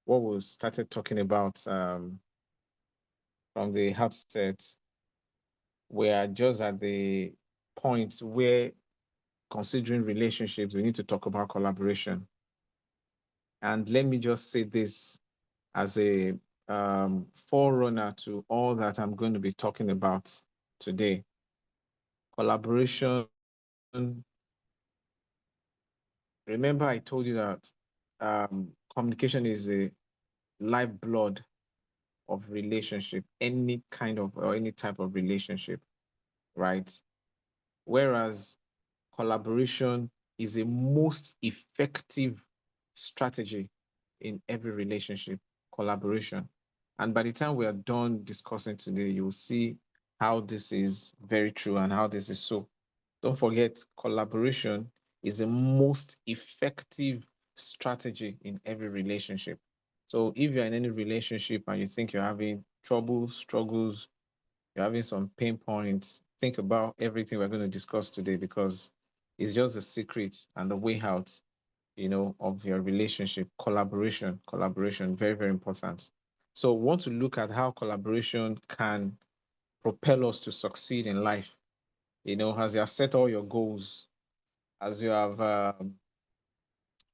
what we started talking about from the outset, we are just at the point where, considering relationships, we need to talk about collaboration. And let me just say this as a forerunner to all that I'm going to be talking about today. Collaboration. Remember, I told you that communication is a lifeblood of relationship, any kind of or any type of relationship, right? Whereas collaboration is a most effective strategy in every relationship, collaboration. And by the time we are done discussing today, you will see how this is very true and how this is so. Don't forget, collaboration is the most effective strategy in every relationship. So if you're in any relationship and you think you're having trouble, struggles, you're having some pain points, think about everything we're going to discuss today because it's just the secret and the way out, of your relationship. Collaboration, very, very important. So, we want to look at how collaboration can propel us to succeed in life. As you have set all your goals, as you have,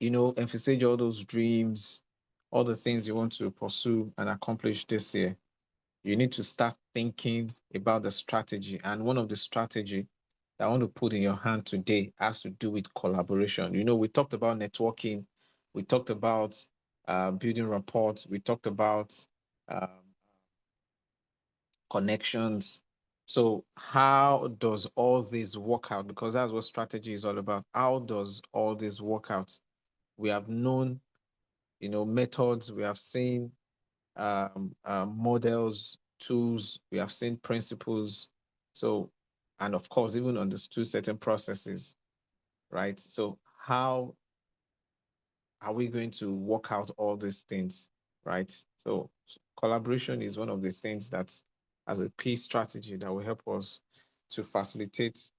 emphasized all those dreams, all the things you want to pursue and accomplish this year, you need to start thinking about the strategy. And one of the strategy that I want to put in your hand today has to do with collaboration. We talked about networking, we talked about building rapport, we talked about um, connections. So, how does all this work out? Because that's what strategy is all about. How does all this work out? We have known, methods. We have seen models, tools. We have seen principles. So, and of course, even understood certain processes, right? So, how are we going to work out all these things, right? So, collaboration is one of the things that, as a key strategy, that will help us to facilitate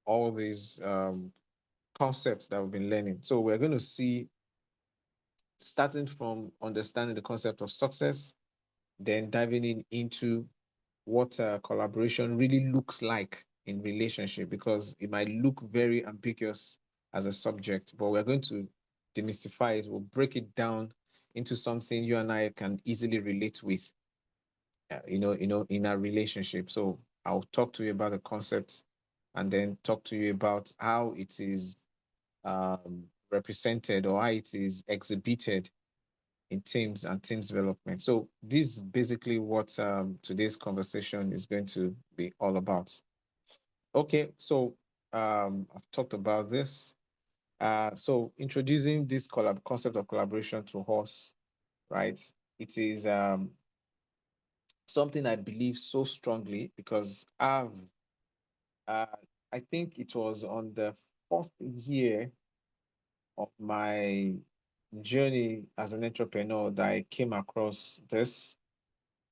all these concepts that we've been learning. So, we're going to see, starting from understanding the concept of success, then diving into what collaboration really looks like in relationship, because it might look very ambiguous as a subject, but we're going to demystify it. We'll break it down into something you and I can easily relate with, in our relationship. So I'll talk to you about the concept and then talk to you about how it is represented or how it is exhibited in teams and teams development. So this is basically what today's conversation is going to be all about. Okay, so I've talked about this. So introducing this concept of collaboration to us, right? It is something I believe so strongly because uh, I think it was on the fourth year of my journey as an entrepreneur that I came across this.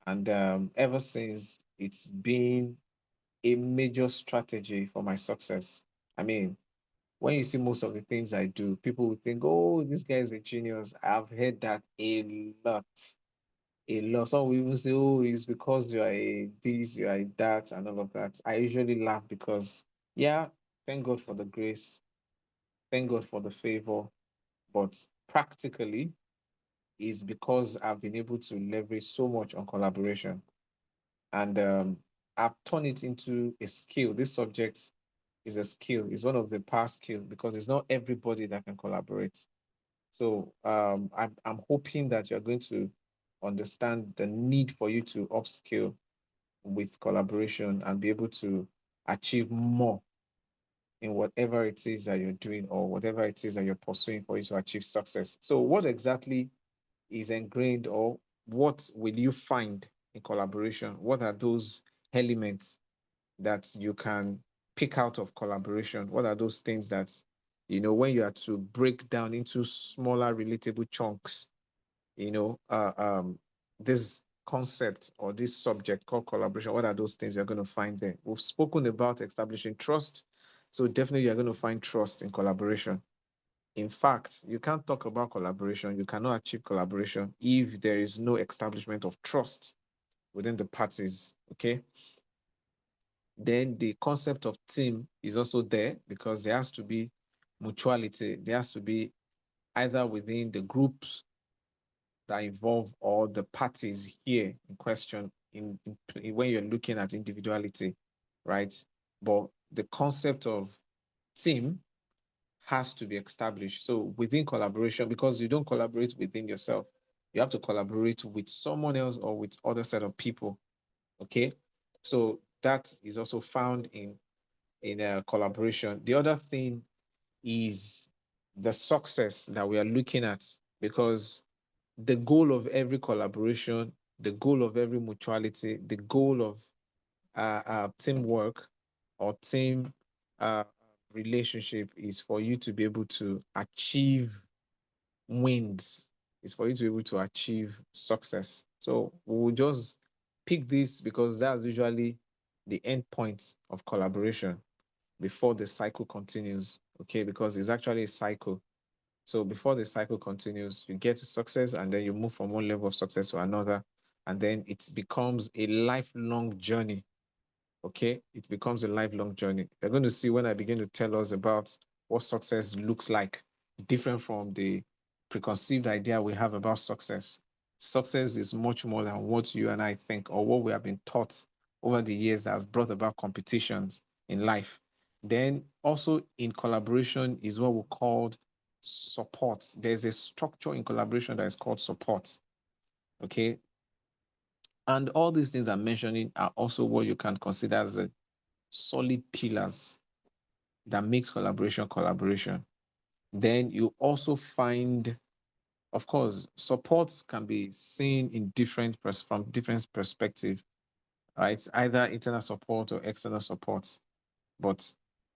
And ever since, it's been a major strategy for my success. I mean, when you see most of the things I do, people will think, oh, this guy is a genius. I've heard that a lot. A lot. Some will even say, oh, it's because you are a this, you are a that, and all of that. I usually laugh because, yeah, thank God for the grace, thank God for the favor. But practically, is because I've been able to leverage so much on collaboration. And I've turned it into a skill. This subject is a skill. It's one of the past skills because it's not everybody that can collaborate. So I'm hoping that you're going to understand the need for you to upskill with collaboration and be able to achieve more in whatever it is that you're doing or whatever it is that you're pursuing for you to achieve success. So what exactly is ingrained, or what will you find in collaboration? What are those elements that you can pick out of collaboration? What are those things that, when you are to break down into smaller, relatable chunks, you know, uh, um, this concept or this subject called collaboration, what are those things you're going to find there? We've spoken about establishing trust. So definitely you're going to find trust in collaboration. In fact, you can't talk about collaboration, you cannot achieve collaboration if there is no establishment of trust within the parties. Okay. Then the concept of team is also there because there has to be mutuality. There has to be either within the groups that involve or the parties here in question when you're looking at individuality, right? But the concept of team has to be established. So within collaboration, because you don't collaborate within yourself, you have to collaborate with someone else or with other set of people. Okay. So that is also found in a collaboration. The other thing is the success that we are looking at, because the goal of every collaboration, the goal of every mutuality, the goal of teamwork or team uh, relationship is for you to be able to achieve wins, is for you to be able to achieve success. So we'll just pick this because that's usually the end point of collaboration before the cycle continues. Okay, because it's actually a cycle. So before the cycle continues, you get to success and then you move from one level of success to another. And then it becomes a lifelong journey. Okay, it becomes a lifelong journey. You're going to see when I begin to tell us about what success looks like, different from the preconceived idea we have about success. Success is much more than what you and I think or what we have been taught over the years that has brought about competitions in life. Then also in collaboration is what we called support. There's a structure in collaboration that is called support. Okay. And all these things I'm mentioning are also what you can consider as a solid pillars that makes collaboration. Then you also find, of course, support can be seen in from different perspective, right? Either internal support or external support. But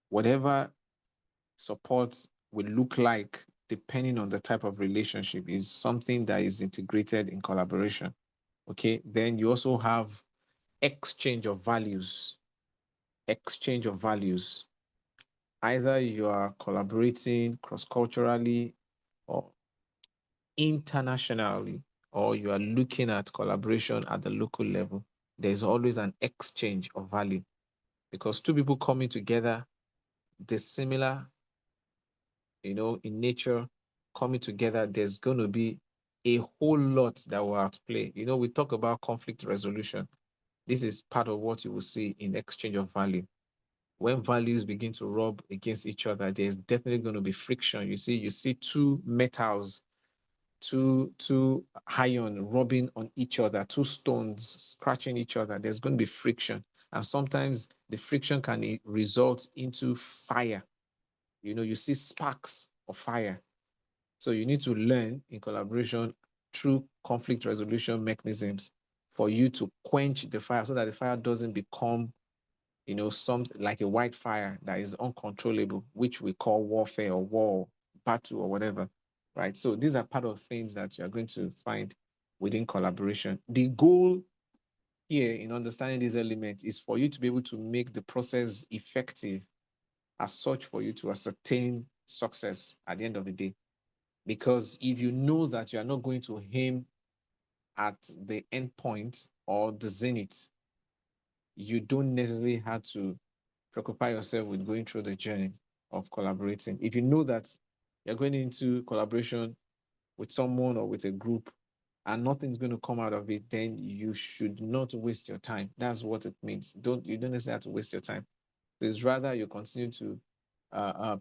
whatever support will look like, depending on the type of relationship, is something that is integrated in collaboration. Okay. Then you also have exchange of values. Exchange of values. Either you are collaborating cross-culturally or internationally, or you are looking at collaboration at the local level, there's always an exchange of value because two people coming together, they're similar, in nature, coming together, there's going to be a whole lot that will at play. We talk about conflict resolution. This is part of what you will see in exchange of value. When values begin to rub against each other, there's definitely going to be friction. You see two metals, two iron rubbing on each other, two stones scratching each other. There's going to be friction. And sometimes the friction can result into fire. You see sparks of fire. So you need to learn in collaboration through conflict resolution mechanisms for you to quench the fire so that the fire doesn't become something like a white fire that is uncontrollable, which we call warfare or war, battle or whatever, right? So these are part of things that you are going to find within collaboration. The goal here in understanding these elements is for you to be able to make the process effective as such for you to ascertain success at the end of the day. Because if you know that you are not going to aim at the end point or the zenith, you don't necessarily have to preoccupy yourself with going through the journey of collaborating. If you know that you're going into collaboration with someone or with a group and nothing's going to come out of it, then you should not waste your time. That's what it means. You don't necessarily have to waste your time. It's rather you continue to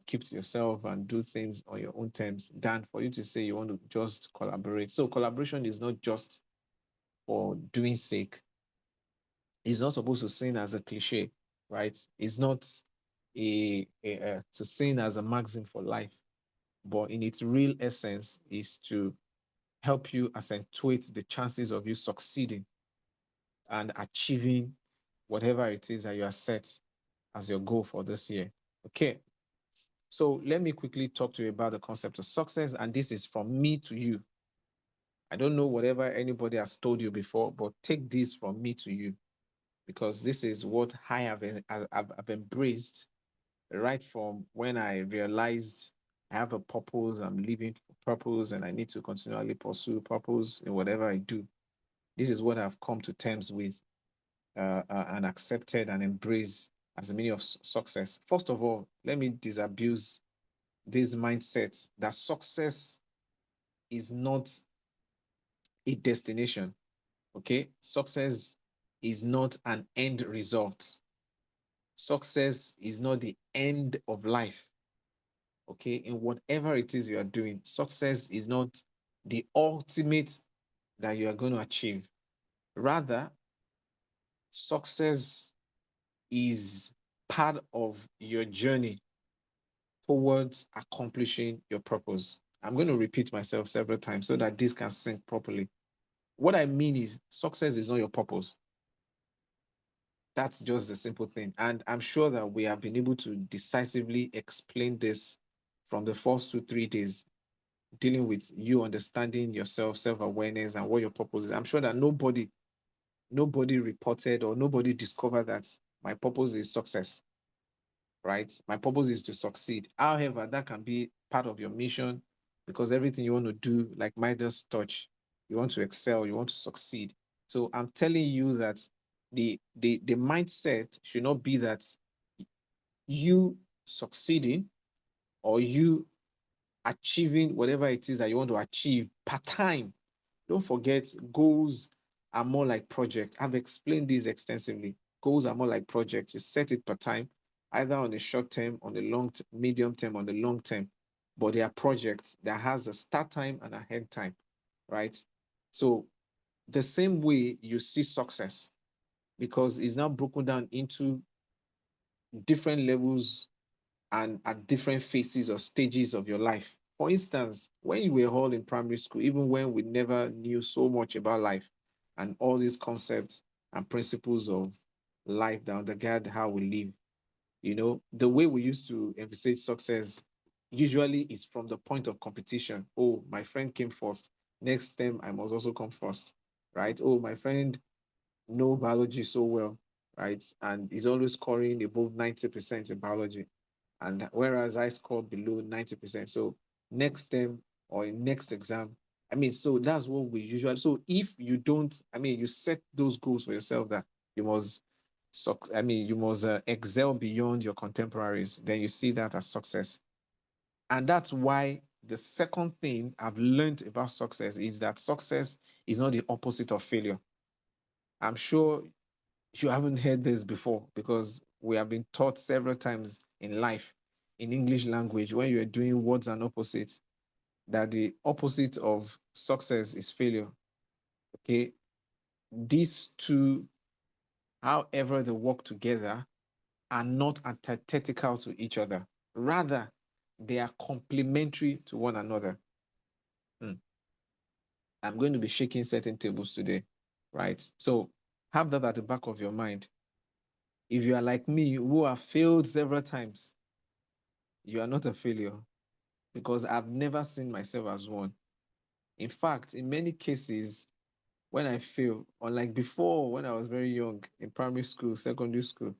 keep to yourself and do things on your own terms than for you to say you want to just collaborate. So collaboration is not just for doing sake. It's not supposed to seen as a cliche, right? It's not to seen as a maxim for life, but in its real essence is to help you accentuate the chances of you succeeding and achieving whatever it is that you are set as your goal for this year. Okay. So let me quickly talk to you about the concept of success. And this is from me to you. I don't know whatever anybody has told you before, but take this from me to you, because this is what I've embraced right from when I realized I have a purpose, I'm living for purpose, and I need to continually pursue purpose in whatever I do. This is what I've come to terms with and accepted and embraced as the meaning of success. First of all, let me disabuse this mindset that success is not a destination. Okay. Success is not an end result. Success is not the end of life. Okay. In whatever it is you are doing, success is not the ultimate that you are going to achieve. Rather, success is part of your journey towards accomplishing your purpose. I'm going to repeat myself several times so that this can sink properly. What I mean is, success is not your purpose. That's just the simple thing. And I'm sure that we have been able to decisively explain this from the first 2, 3 days, dealing with you understanding yourself, self-awareness, and what your purpose is. I'm sure that nobody reported or nobody discovered that my purpose is success, right? My purpose is to succeed. However, that can be part of your mission because everything you want to do, like Midas touch, you want to excel, you want to succeed. So I'm telling you that the mindset should not be that you succeeding or you achieving whatever it is that you want to achieve part time. Don't forget, goals are more like projects. I've explained this extensively. Goals are more like projects. You set it per time, either on the short term, on the medium term, on the long term. But they are projects that has a start time and a end time, right? So the same way you see success, because it's now broken down into different levels and at different phases or stages of your life. For instance, when you were all in primary school, even when we never knew so much about life and all these concepts and principles of life that undergird how we live, the way we used to envisage success usually is from the point of competition. Oh, my friend came first. Next time, I must also come first, right? Oh, my friend know biology so well, right? And he's always scoring above 90% in biology, and whereas I scored below 90%. So next term or in next exam, I mean, so that's what we usually. So if you don't, I mean, you set those goals for yourself that you must, you must excel beyond your contemporaries. Then you see that as success, and that's why the second thing I've learned about success is that success is not the opposite of failure. I'm sure you haven't heard this before because we have been taught several times in life, in English language, when you're doing words and opposites, that the opposite of success is failure. Okay. These two, however, they work together, are not antithetical to each other. Rather, they are complementary to one another. Hmm. I'm going to be shaking certain tables today, right? So have that at the back of your mind. If you are like me, who have failed several times, you are not a failure because I've never seen myself as one. In fact, in many cases, when I fail, unlike before when I was very young in primary school, secondary school,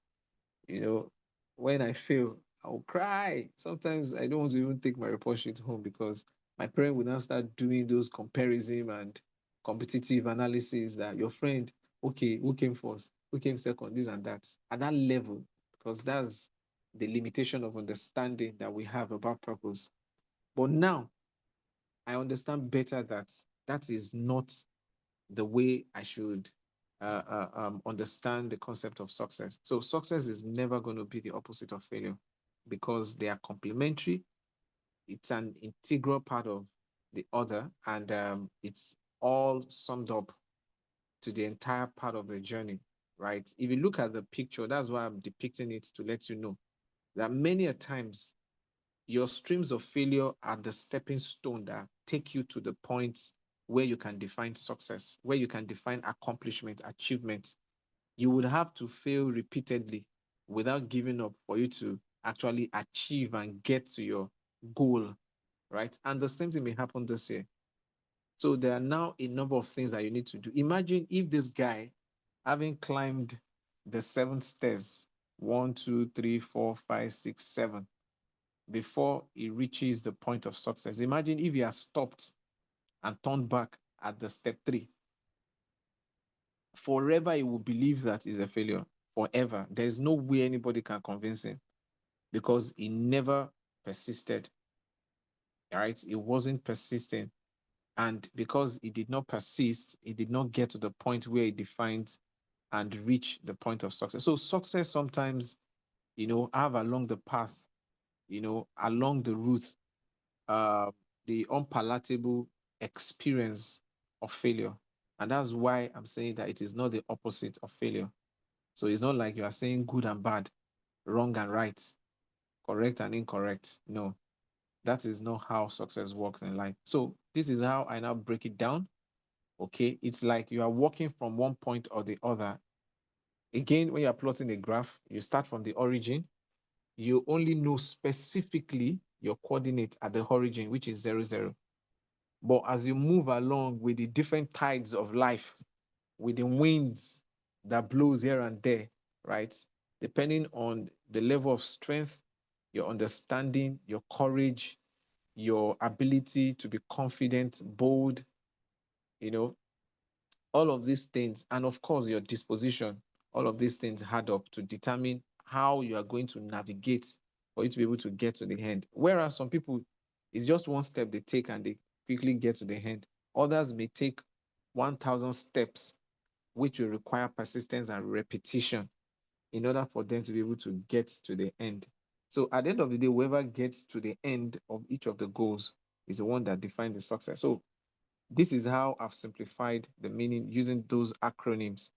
you know, when I fail, I'll cry. Sometimes I don't want to even take my report sheet home because my parent will now start doing those comparison and competitive analysis that your friend, okay, who came first, who came second, this and that, at that level, because that's the limitation of understanding that we have about purpose. But now I understand better that that is not the way I should understand the concept of success. So success is never going to be the opposite of failure because they are complementary. It's an integral part of the other, and it's all summed up to the entire part of the journey, right? If you look at the picture, that's why I'm depicting it to let you know that many a times your streams of failure are the stepping stone that take you to the point where you can define success, where you can define accomplishment, achievement. You would have to fail repeatedly without giving up for you to actually achieve and get to your goal, right? And the same thing may happen this year. So there are now a number of things that you need to do. Imagine if this guy, having climbed the 7 stairs, 1, 2, 3, 4, 5, 6, 7, before he reaches the point of success. Imagine if he has stopped and turned back at the step 3. Forever he will believe that he's a failure. Forever. There's no way anybody can convince him because he never persisted. All right? He wasn't persistent. And because he did not persist, he did not get to the point where he defined and reach the point of success. So success sometimes, have along the path, along the route, uh, the unpalatable experience of failure. And that's why I'm saying that it is not the opposite of failure. So it's not like you are saying good and bad, wrong and right, correct and incorrect. No, that is not how success works in life. So this is how I now break it down. Okay, it's like you are walking from one point or the other. Again, when you're plotting a graph, you start from the origin. You only know specifically your coordinate at the origin, which is 0, 0. But as you move along with the different tides of life, with the winds that blows here and there, right? Depending on the level of strength, your understanding, your courage, your ability to be confident, bold, you know, all of these things, and of course, your disposition, all of these things add up to determine how you are going to navigate for you to be able to get to the end. Whereas some people, it's just one step they take and they quickly get to the end. Others may take 1,000 steps, which will require persistence and repetition in order for them to be able to get to the end. So at the end of the day, whoever gets to the end of each of the goals is the one that defines the success. So this is how I've simplified the meaning using those acronyms,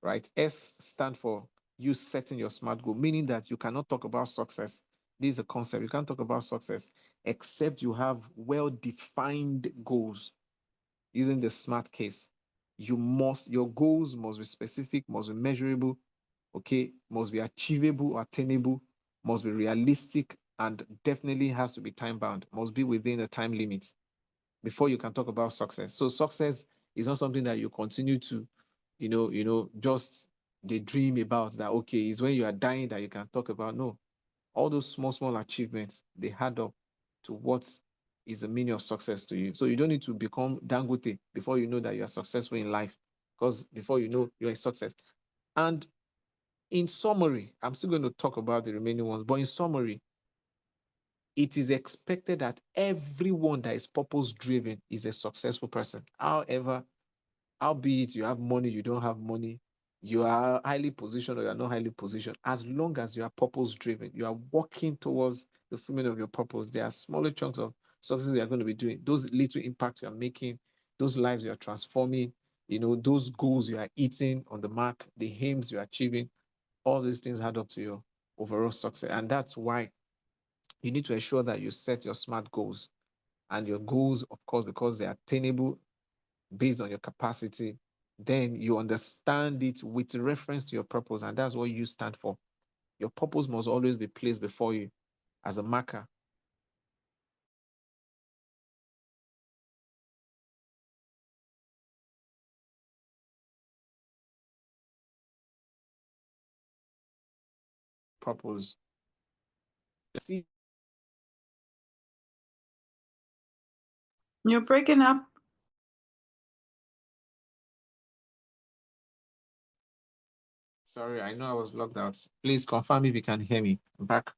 right? S stand for you setting your SMART goal, meaning that you cannot talk about success. This is a concept. You can't talk about success except you have well-defined goals using the SMART case. Your goals must be specific, must be measurable, okay, must be achievable, attainable, must be realistic, and definitely has to be time bound, must be within a time limit before you can talk about success. So success is not something that you continue to, just the dream about that, okay, is when you are dying that you can talk about. No, all those small, small achievements, they add up to what is the meaning of success to you. So you don't need to become Dangote before you know that you are successful in life, because before you know you're a success. And in summary, I'm still going to talk about the remaining ones, but in summary, it is expected that everyone that is purpose driven is a successful person. However, albeit you have money, you don't have money, you are highly positioned or you are not highly positioned, as long as you are purpose driven, you are working towards the fulfillment of your purpose, there are smaller chunks of success you are going to be doing. Those little impacts you are making, those lives you are transforming, those goals you are eating on the mark, the aims you are achieving, all these things add up to your overall success. And that's why you need to ensure that you set your SMART goals, and your goals, of course, because they're attainable based on your capacity, then you understand it with reference to your purpose, and that's what you stand for. Your purpose must always be placed before you as a marker. Purpose. See, You're breaking up. sorry, I know I was locked out. Please confirm if you can hear me. I'm back.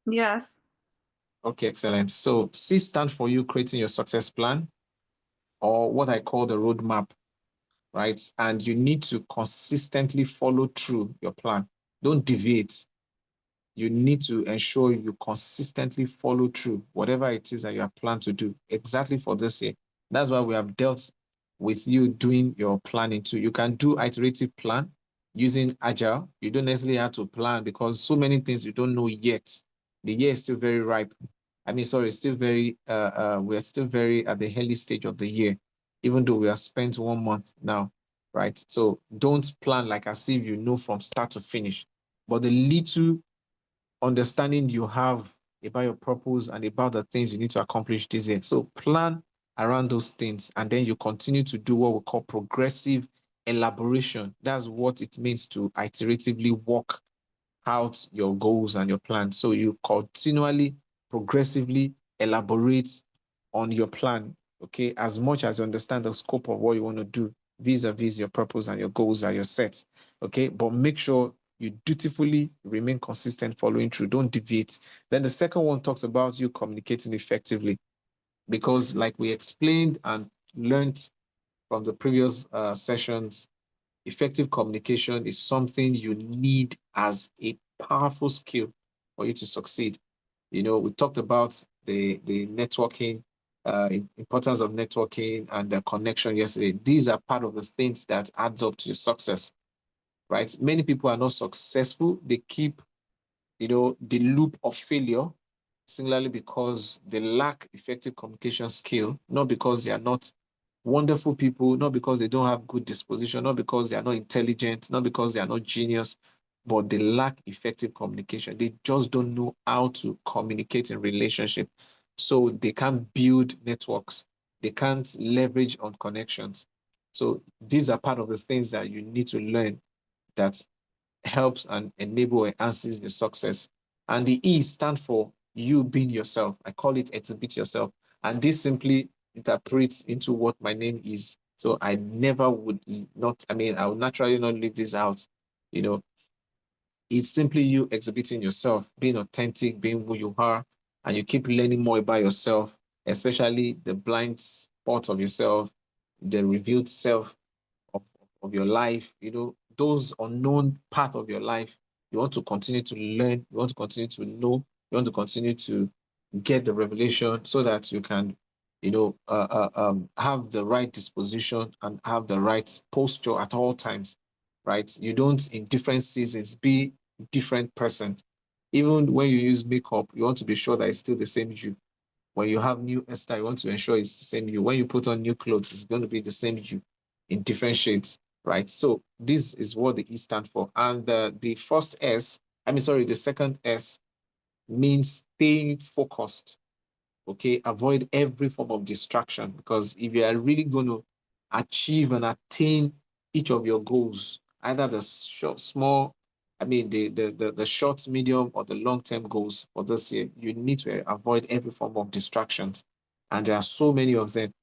Yes. Okay, excellent. So C stands for you creating your success plan, or what I call the roadmap, right? And you need to consistently follow through your plan. Don't deviate. You need to ensure you consistently follow through whatever it is that you have planned to do exactly for this year. That's why we have dealt with you doing your planning too. You can do iterative plan using agile. You don't necessarily have to plan because so many things you don't know yet. The year is still very ripe. I mean, sorry, still very, we're still very at the early stage of the year, even though we have spent 1 month now, right? So don't plan like as if you know from start to finish. But the little understanding you have about your purpose and about the things you need to accomplish this year. So plan around those things, and then you continue to do what we call progressive elaboration. That's what it means to iteratively walk out your goals and your plans. So you continually, progressively elaborate on your plan, okay, as much as you understand the scope of what you want to do vis-a-vis your purpose and your goals are your set, okay? But make sure you dutifully remain consistent following through. Don't deviate. Then the second one talks about you communicating effectively because, like we explained and learned from the previous sessions, effective communication is something you need as a powerful skill for you to succeed. You know, we talked about the networking, importance of networking and the connection yesterday. These are part of the things that adds up to your success, right? Many people are not successful. They keep, the loop of failure, singularly because they lack effective communication skill, not because they are not wonderful people, not because they don't have good disposition, not because they are not intelligent, not because they are not genius, but they lack effective communication. They just don't know how to communicate in relationship. So they can't build networks. They can't leverage on connections. So these are part of the things that you need to learn that helps and enable enhances the success. And the E stand for you being yourself. I call it exhibit yourself. And this simply interprets into what my name is. So I never would not, I would naturally not leave this out. You know, it's simply you exhibiting yourself, being authentic, being who you are, and you keep learning more about yourself, especially the blind spot of yourself, the revealed self of, of your life, those unknown part of your life. You want to continue to learn, you want to continue to know, you want to continue to get the revelation so that you can, have the right disposition and have the right posture at all times, right? You don't, in different seasons, be different person. Even when you use makeup, you want to be sure that it's still the same you. When you have new hairstyle, you want to ensure it's the same you. When you put on new clothes, it's going to be the same you in different shades, right? So this is what the E stand for. And the first S, the second S means staying focused, okay? Avoid every form of distraction because if you are really going to achieve and attain each of your goals, either the short, small, the short, medium, or the long-term goals for this year, you need to avoid every form of distractions. And there are so many of them.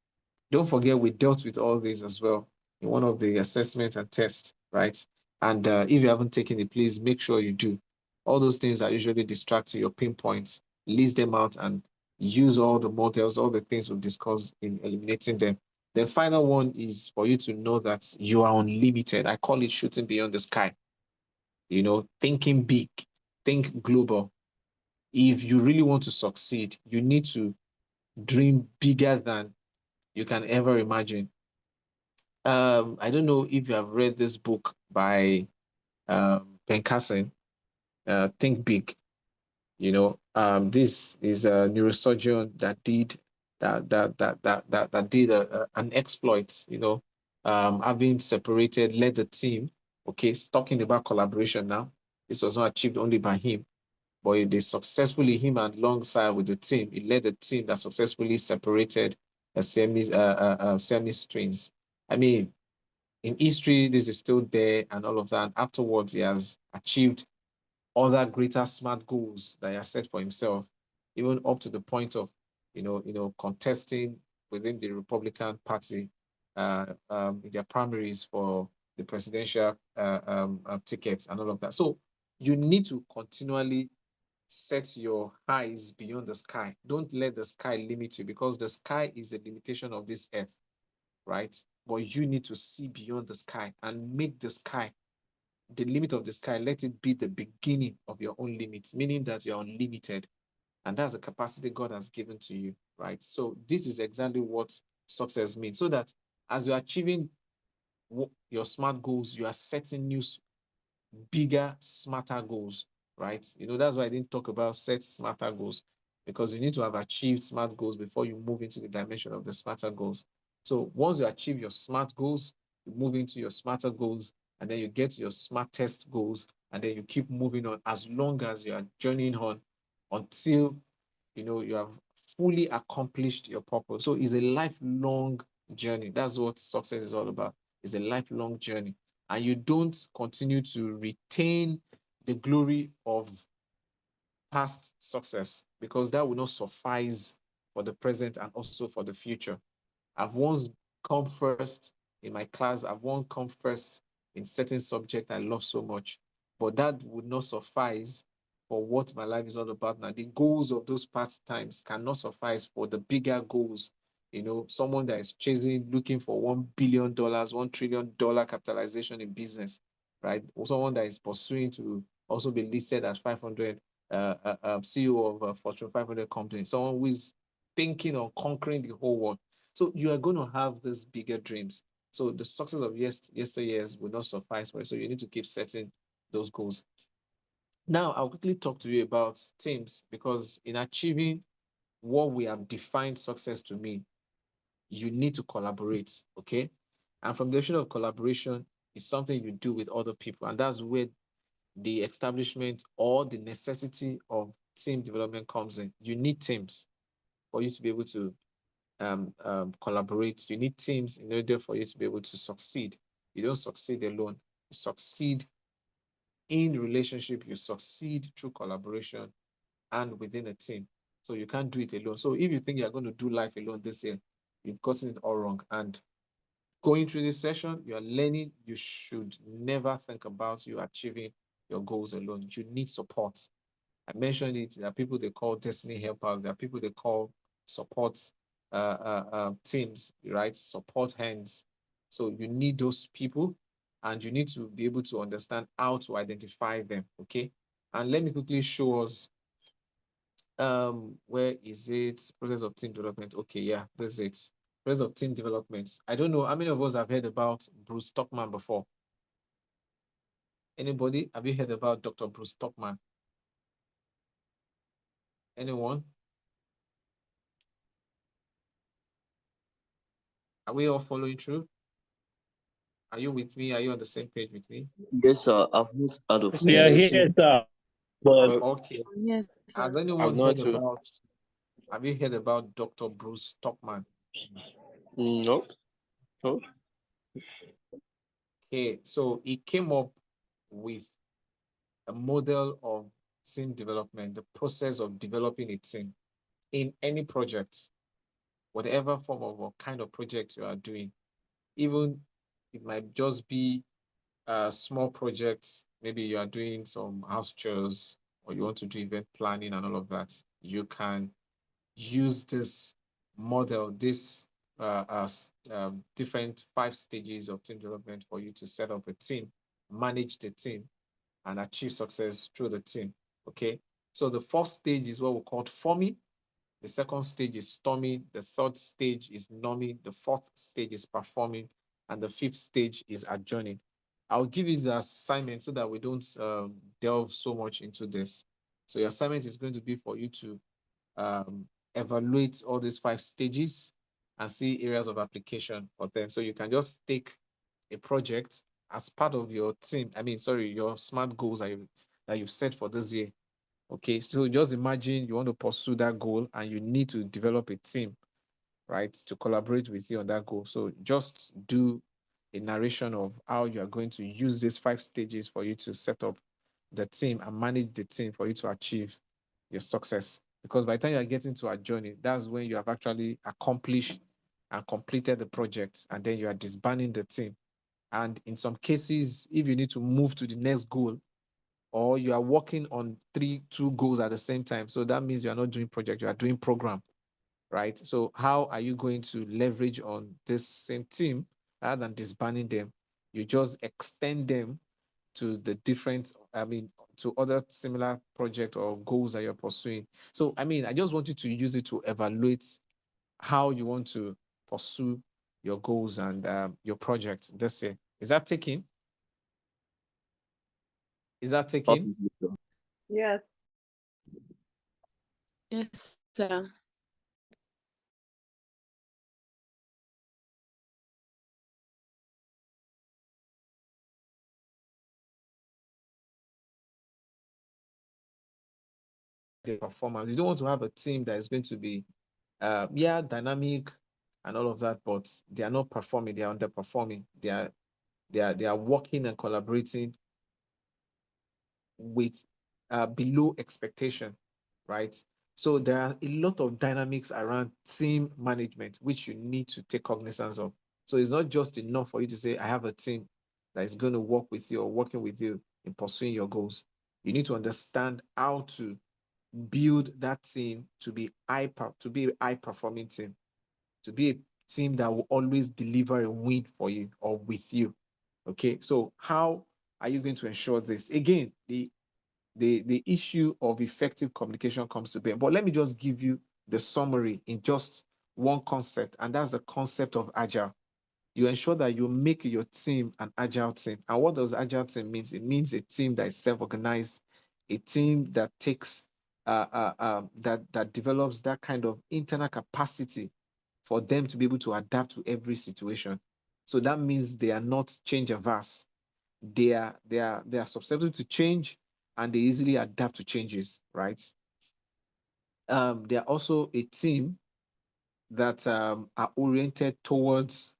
Don't forget, we dealt with all these as well in one of the assessment and tests, right? And if you haven't taken it, please make sure you do. All those things are usually distract your pinpoints, list them out, and use all the models, all the things we've discussed in eliminating them. The final one is for you to know that you are unlimited. I call it shooting beyond the sky. Thinking big, think global. If you really want to succeed, you need to dream bigger than you can ever imagine. I don't know if you have read this book by Ben Carson, Think Big. This is a neurosurgeon that did that did an exploit. Having separated, led the team. Okay, it's talking about collaboration now. This was not achieved only by him, but they successfully, him and alongside with the team, he led the team that successfully separated semi strings. I mean, in history, this is still there and all of that. And afterwards, he has achieved other greater smart goals that he has set for himself, even up to the point of, contesting within the Republican Party in their primaries for the presidential tickets and all of that. So you need to continually set your eyes beyond the sky. Don't let the sky limit you because the sky is a limitation of this earth, right? But you need to see beyond the sky and make the sky the limit of the sky. Let it be the beginning of your own limits, meaning that you're unlimited. And that's the capacity God has given to you, right? So this is exactly what success means. So that as you're achieving your smart goals, you are setting new bigger, smarter goals, right? That's why I didn't talk about set smarter goals because you need to have achieved smart goals before you move into the dimension of the smarter goals. So once you achieve your smart goals, you move into your smarter goals, and then you get to your smartest goals, and then you keep moving on as long as you are journeying on until you have fully accomplished your purpose. So it's a lifelong journey. That's what success is all about. It's a lifelong journey, and you don't continue to retain the glory of past success, because that will not suffice for the present and also for the future. I've once come first in my class. I've once come first in certain subject I love so much, but that would not suffice for what my life is all about now. The goals of those past times cannot suffice for the bigger goals. You know, someone that is chasing, looking for $1 billion, $1 trillion capitalization in business, right? Or someone that is pursuing to also be listed as 500 CEO of a Fortune 500 company, someone who is thinking of conquering the whole world. So you are going to have these bigger dreams. So the success of yesteryears will not suffice for you. So you need to keep setting those goals. Now, I'll quickly talk to you about teams, because in achieving what we have defined success to mean, you need to collaborate, okay? And from the definition of collaboration is something you do with other people. And that's where the establishment or the necessity of team development comes in. You need teams for you to be able to collaborate. You need teams in order for you to be able to succeed. You don't succeed alone. You succeed in relationship. You succeed through collaboration and within a team. So you can't do it alone. So if you think you're going to do life alone this year, you've gotten it all wrong. And going through this session, you are learning you should never think about you achieving your goals alone. You need support. I mentioned it. There are people they call destiny helpers. There are people they call support teams, right? Support hands. So you need those people, and you need to be able to understand how to identify them. Okay. And let me quickly show us where is it? Process of team development. Okay, yeah, this is it. Process of team development. I don't know how many of us have heard about Bruce Stockman before. Anybody? Have you heard about Dr. Bruce Stockman? Anyone? Are we all following through? Are you with me? Are you on the same page with me? Yes, sir. I've not heard of We are him. here, sir. But Okay. Yes, Has sir. anyone I've heard not. about, have you heard about Dr. Bruce Stockman? No. No. Okay, so he came up with a model of team development, the process of developing a team in any project, whatever form of or kind of project you are doing. Even it might just be a small project. Maybe you are doing some house chores or you want to do event planning and all of that. You can use this model, this different 5 stages of team development for you to set up a team, manage the team, and achieve success through the team. Okay. So the first stage is what we call forming. The second stage is storming. The third stage is norming. The fourth stage is performing. And the fifth stage is adjourning. I'll give you the assignment so that we don't delve so much into this. So your assignment is going to be for you to evaluate all these 5 stages and see areas of application for them. So you can just take a project as part of your team. I mean, sorry, your SMART goals that you've set for this year. Okay, so just imagine you want to pursue that goal and you need to develop a team, right, to collaborate with you on that goal. So just do a narration of how you are going to use these 5 stages for you to set up the team and manage the team for you to achieve your success. Because by the time you are getting to a journey, that's when you have actually accomplished and completed the project, and then you are disbanding the team. And in some cases, if you need to move to the next goal, or you are working on two goals at the same time, so that means you are not doing project, you are doing program, right? So how are you going to leverage on this same team rather than disbanding them? You just extend them to the different, I mean, to other similar project or goals that you're pursuing. So, I mean, I just want you to use it to evaluate how you want to pursue your goals and your project this year. Is that taking? Is that taking? Yes. Yes, sir. The performance. You don't want to have a team that is going to be, yeah, dynamic and all of that, but they are not performing. They are underperforming. They are working and collaborating with below expectation, right? So there are a lot of dynamics around team management which you need to take cognizance of. So it's not just enough for you to say, I have a team that is going to work with you or working with you in pursuing your goals. You need to understand how to build that team to be a high performing team, to be a team that will always deliver a win for you or with you. Okay, so how are you going to ensure this? Again, the issue of effective communication comes to bear. But let me just give you the summary in just one concept, and that's the concept of agile. You ensure that you make your team an agile team. And what does agile team means? It means a team that is self-organized, a team that takes that develops that kind of internal capacity for them to be able to adapt to every situation. So that means they are not change averse. They are susceptible to change, and they easily adapt to changes, right? They are also a team that are oriented towards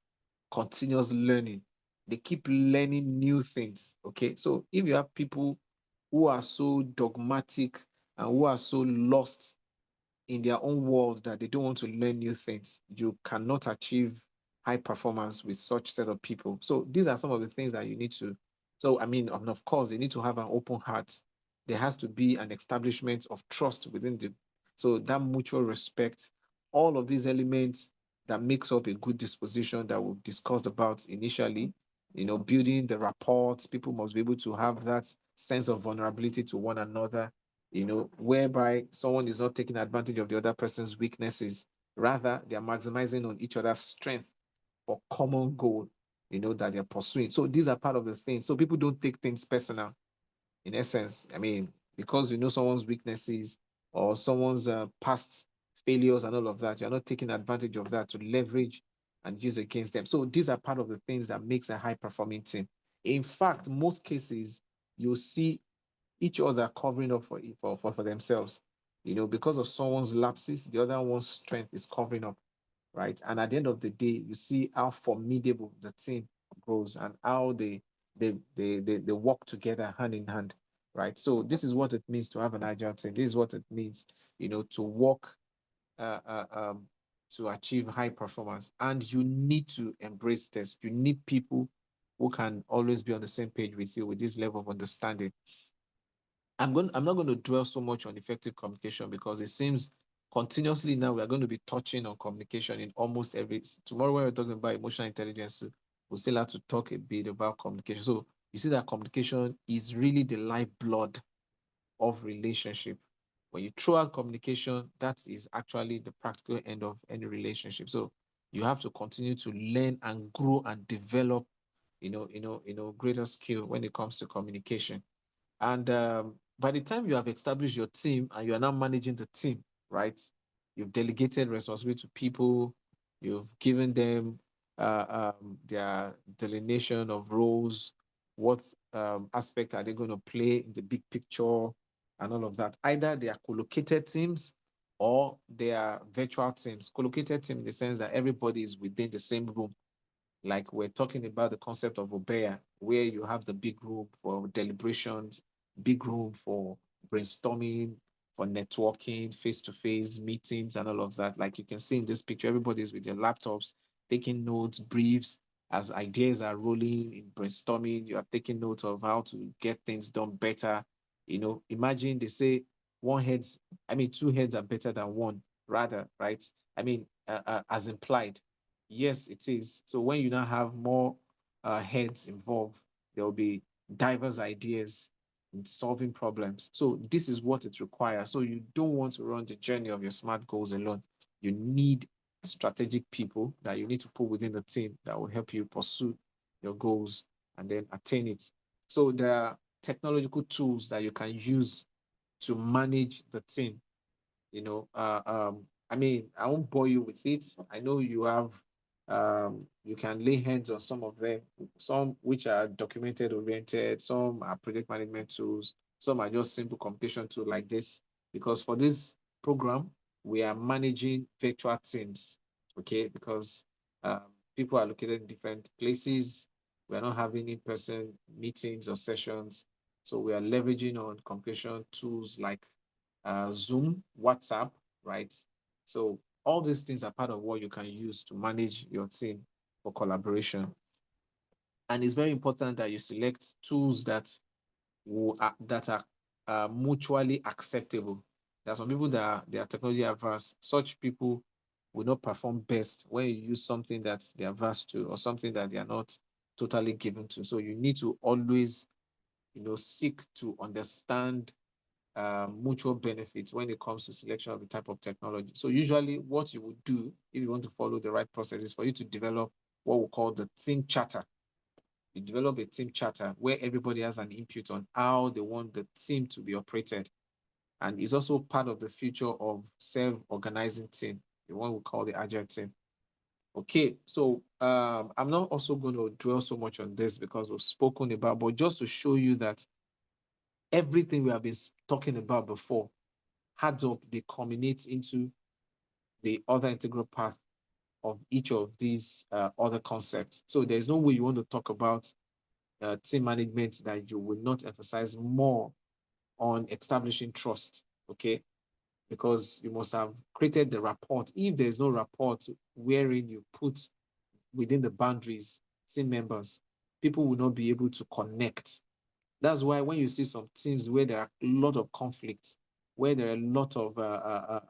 continuous learning. They keep learning new things. Okay. So if you have people who are so dogmatic and who are so lost in their own world that they don't want to learn new things, you cannot achieve high performance with such set of people. So these are some of the things that you need to. So I mean, and of course, they need to have an open heart. There has to be an establishment of trust within the. So that mutual respect, all of these elements that makes up a good disposition that we've discussed about initially. Building the rapports, people must be able to have that sense of vulnerability to one another, whereby someone is not taking advantage of the other person's weaknesses. Rather, they are maximizing on each other's strength for common goal, that they're pursuing. So these are part of the things. So people don't take things personal, in essence. I mean, because you know someone's weaknesses or someone's past failures and all of that, you're not taking advantage of that to leverage and use against them. So these are part of the things that makes a high performing team. In fact, most cases, you'll see each other covering up for themselves. Because of someone's lapses, the other one's strength is covering up, right? And at the end of the day, you see how formidable the team grows and how they work together hand in hand, right? So this is what it means to have an agile team. This is what it means, to work uh, uh, um, to achieve high performance. And you need to embrace this. You need people who can always be on the same page with you with this level of understanding. I'm not going to dwell so much on effective communication because it seems continuously now we are going to be touching on communication in almost every. Tomorrow when we're talking about emotional intelligence, we'll still have to talk a bit about communication. So you see that communication is really the lifeblood of relationship. When you throw out communication, that is actually the practical end of any relationship. So you have to continue to learn and grow and develop, greater skill when it comes to communication. And by the time you have established your team and you are now managing the team, right? You've delegated responsibility to people, you've given them their delineation of roles, what aspect are they going to play in the big picture, and all of that. Either they are co-located teams or they are virtual teams. Co-located team in the sense that everybody is within the same room, like we're talking about the concept of Obeya, where you have the big room for deliberations, big room for brainstorming, for networking, face-to-face meetings, and all of that. Like you can see in this picture, everybody's with their laptops, taking notes, briefs, as ideas are rolling in brainstorming. You are taking notes of how to get things done better. Imagine they say two heads are better than one, rather, right? As implied. Yes, it is. So when you now have more heads involved, there will be diverse ideas in solving problems. So this is what it requires. So you don't want to run the journey of your SMART goals alone. You need strategic people that you need to put within the team that will help you pursue your goals and then attain it. So there are technological tools that you can use to manage the team. I won't bore you with it. I know you can lay hands on some of them, some which are documented oriented, some are project management tools, some are just simple computation tool like this. Because for this program, we are managing virtual teams, okay? Because people are located in different places. We're not having in-person meetings or sessions. So we are leveraging on communication tools like Zoom, WhatsApp, right? So all these things are part of what you can use to manage your team for collaboration. And it's very important that you select tools that are mutually acceptable. There are some people that they are technology averse. Such people will not perform best when you use something that they are averse to or something that they are not totally given to. So you need to always, seek to understand mutual benefits when it comes to selection of the type of technology. So usually what you would do if you want to follow the right process is for you to develop what we call the team charter. You develop a team charter where everybody has an input on how they want the team to be operated. And it's also part of the future of self-organizing team, the one we call the agile team. Okay, so I'm not also going to dwell so much on this because we've spoken about, but just to show you that everything we have been talking about before adds up, they culminate into the other integral path of each of these other concepts. So there's no way you want to talk about team management that you will not emphasize more on establishing trust, okay? Because you must have created the rapport. If there's no rapport wherein you put within the boundaries team members, people will not be able to connect. That's why when you see some teams where there are a lot of conflict, where there are a lot of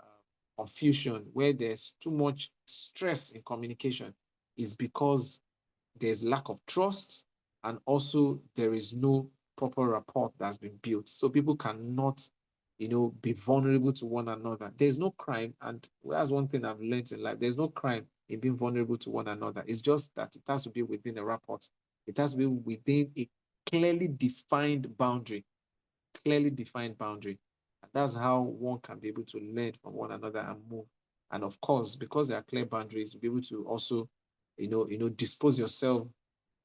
confusion, where there's too much stress in communication, is because there's lack of trust, and also there is no proper rapport that's been built. So people cannot, be vulnerable to one another. There's no crime, and that's one thing I've learned in life. There's no crime in being vulnerable to one another. It's just that it has to be within a rapport. It has to be within a clearly defined boundary, clearly defined boundary. And that's how one can be able to learn from one another and move. And of course, because there are clear boundaries, you'll be able to also, dispose yourself,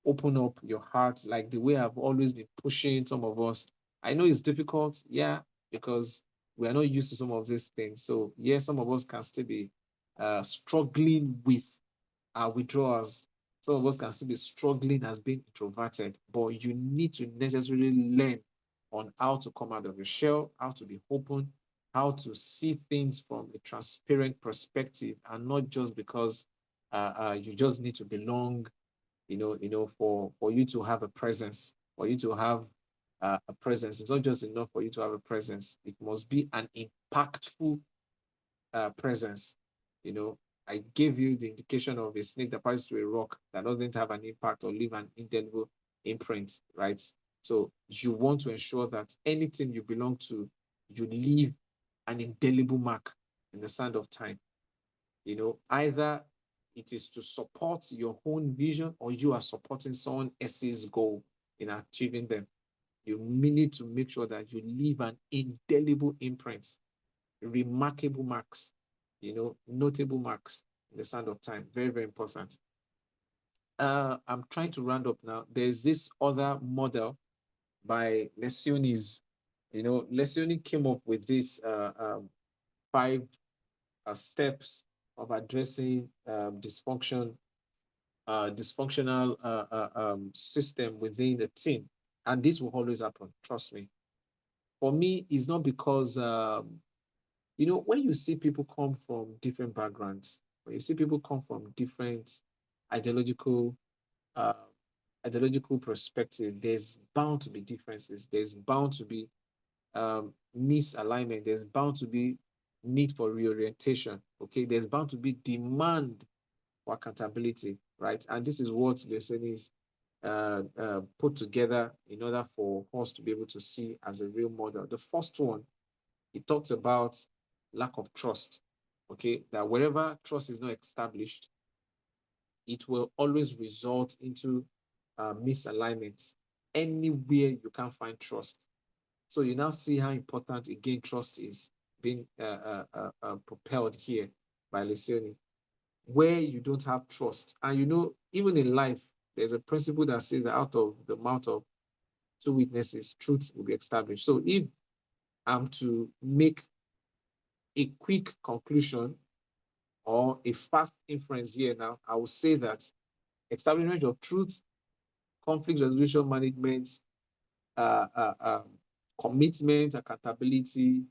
open up your heart, like the way I've always been pushing some of us. I know it's difficult, yeah, because we are not used to some of these things. So yeah, some of us can still be struggling with our withdrawals. Some of us can still be struggling as being introverted, but you need to necessarily learn on how to come out of your shell, how to be open, how to see things from a transparent perspective, and not just because you just need to belong, for you to have a presence, for you to have a presence. It's not just enough for you to have a presence. It must be an impactful presence. I gave you the indication of a snake that passes through a rock that doesn't have an impact or leave an indelible imprint, right? So you want to ensure that anything you belong to, you leave an indelible mark in the sand of time. Either it is to support your own vision or you are supporting someone else's goal in achieving them. You need to make sure that you leave an indelible imprint, remarkable marks, notable marks in the sand of time. Very, very important. I'm trying to round up now. There's this other model by Lesionis. Lesioni came up with this 5 steps of addressing dysfunctional system within the team. And this will always happen, trust me. For me, it's not because, when you see people come from different backgrounds, when you see people come from different ideological uh, ideological perspective, there's bound to be differences. There's bound to be misalignment. There's bound to be need for reorientation. Okay, there's bound to be demand for accountability, right? And this is what lesson is put together in order for us to be able to see as a real model. The first one, it talks about lack of trust. Okay, that wherever trust is not established, it will always result into misalignment. Anywhere you can find trust. So you now see how important, again, trust is being propelled here by Lencioni. Where you don't have trust, and even in life, there's a principle that says that out of the mouth of 2 witnesses, truth will be established. So if I'm to make a quick conclusion or a fast inference here now, I will say that establishment of truth, conflict resolution management, commitment, accountability,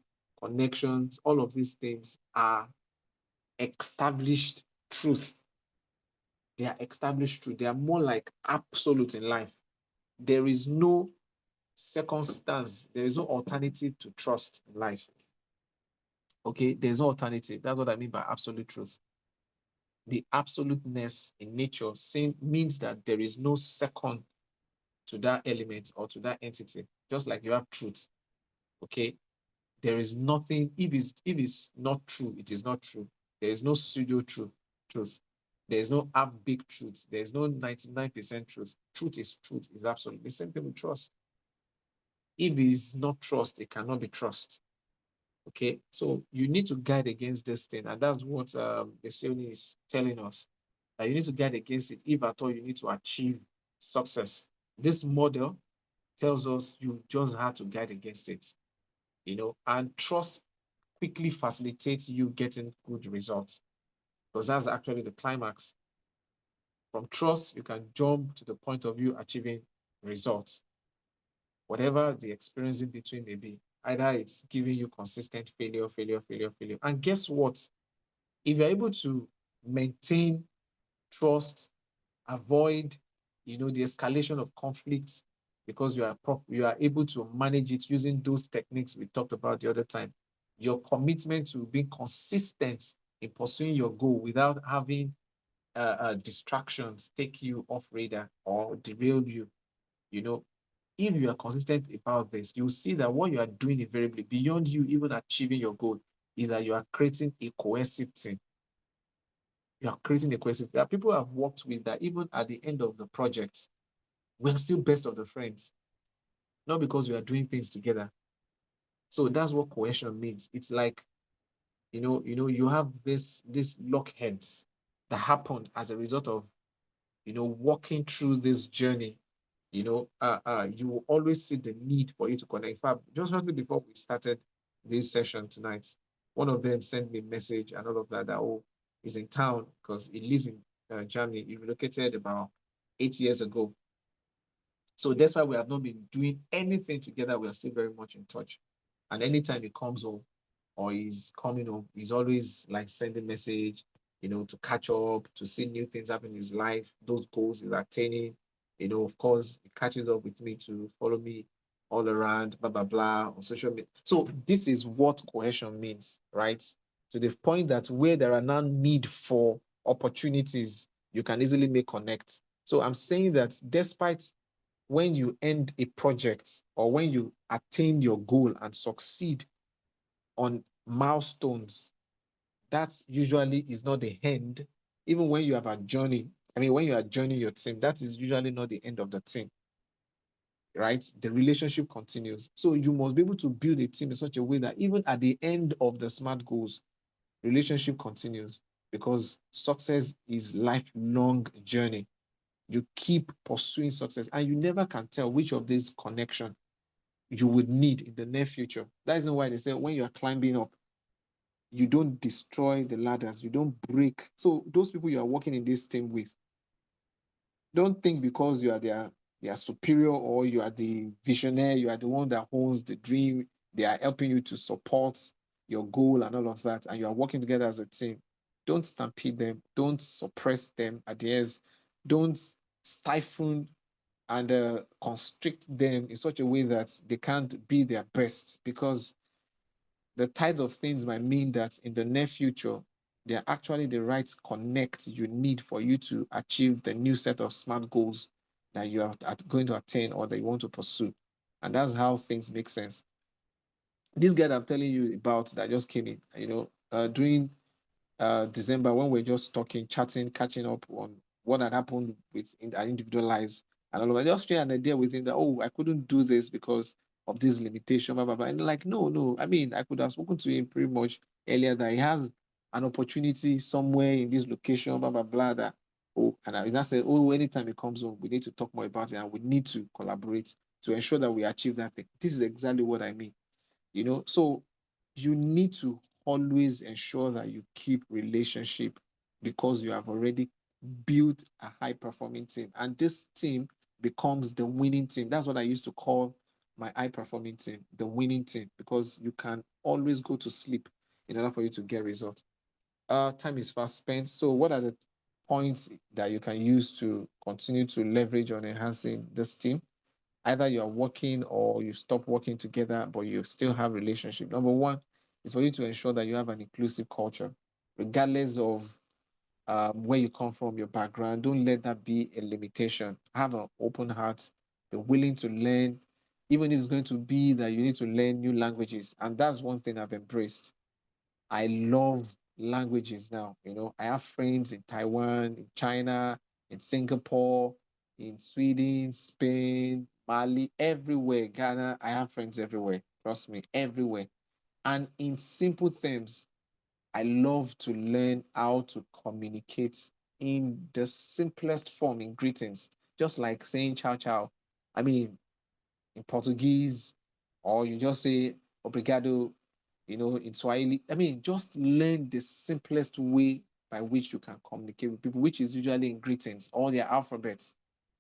connections, all of these things are established truth. They are established truth. They are more like absolute in life. There is no circumstance, there is no alternative to trust in life. Okay, there's no alternative. That's what I mean by absolute truth. The absoluteness in nature means that there is no second to that element or to that entity, just like you have truth. Okay, there is nothing, if it's not true, it is not true. There is no pseudo truth. There is no half big truth. There is no 99% truth. Truth is truth, is absolute. The same thing with trust. If it is not trust, it cannot be trust. Okay, so you need to guard against this thing, and that's what the Sioni is telling us. That you need to guard against it if at all you need to achieve success. This model tells us you just have to guard against it, and trust quickly facilitates you getting good results, because that's actually the climax. From trust, you can jump to the point of you achieving results, whatever the experience in between may be. Either it's giving you consistent failure, failure, failure, failure. And guess what? If you're able to maintain trust, avoid, the escalation of conflicts, because you are able to manage it using those techniques we talked about the other time. Your commitment to being consistent in pursuing your goal without having distractions take you off radar or derail you. If you are consistent about this, you'll see that what you are doing invariably, beyond you even achieving your goal, is that you are creating a cohesive team. You are creating a cohesive. There are people I've worked with that even at the end of the project, we're still best of the friends, not because we are doing things together. So that's what cohesion means. It's like, you have this lockheads that happened as a result of, walking through this journey. You will always see the need for you to connect. In fact, just shortly before we started this session tonight, one of them sent me a message and all of that, he's in town because he lives in Germany. He relocated about 8 years ago. So that's why we have not been doing anything together. We are still very much in touch. And anytime he comes home or he's coming home, he's always like sending message, to catch up, to see new things happen in his life, those goals he's attaining. Of course, he catches up with me to follow me all around, blah, blah, blah, on social media. So this is what cohesion means, right? To the point that where there are now need for opportunities, you can easily make connect. So I'm saying that despite when you end a project or when you attain your goal and succeed on milestones, that usually is not the end. Even when you have a journey, when you are joining your team, that is usually not the end of the team, right? The relationship continues. So you must be able to build a team in such a way that even at the end of the SMART goals, relationship continues, because success is lifelong journey. You keep pursuing success and you never can tell which of these connection you would need in the near future. That is why they say when you are climbing up, you don't destroy the ladders, you don't break. So those people you are working in this team with, don't think because you are their superior or you are the visionary, you are the one that owns the dream, they are helping you to support your goal and all of that, and you are working together as a team. Don't stampede them, don't suppress them at the edge, don't stifle and constrict them in such a way that they can't be their best, because the tide of things might mean that in the near future, they're actually the right connect you need for you to achieve the new set of SMART goals that you are going to attain or that you want to pursue. And that's how things make sense. This guy that I'm telling you about that just came in, during December, when we're just talking, chatting, catching up on what had happened in our individual lives and all of that. Just share an idea with him that, oh, I couldn't do this because of this limitation, blah, blah, blah. And like, no, no. I could have spoken to him pretty much earlier that he has an opportunity somewhere in this location, blah, blah, blah, that, oh, and I said, oh, anytime he comes home, we need to talk more about it and we need to collaborate to ensure that we achieve that thing. This is exactly what I mean. So you need to always ensure that you keep relationship, because you have already built a high performing team, and this team becomes the winning team. That's what I used to call my high performing team, the winning team, because you can always go to sleep in order for you to get results. Time is fast spent. So, what are the points that you can use to continue to leverage on enhancing this team? Either you are working or you stop working together, but you still have relationship. Number one is for you to ensure that you have an inclusive culture, regardless of where you come from, your background. Don't let that be a limitation. Have an open heart. Be willing to learn, even if it's going to be that you need to learn new languages. And that's one thing I've embraced. I love languages now. I have friends in Taiwan, in China, in Singapore, in Sweden, Spain, Mali, everywhere, Ghana. I have friends everywhere. Trust me, everywhere. And in simple terms, I love to learn how to communicate in the simplest form in greetings, just like saying ciao ciao. I mean, in Portuguese, or you just say obrigado, in Swahili. I mean, just learn the simplest way by which you can communicate with people, which is usually in greetings, all their alphabets,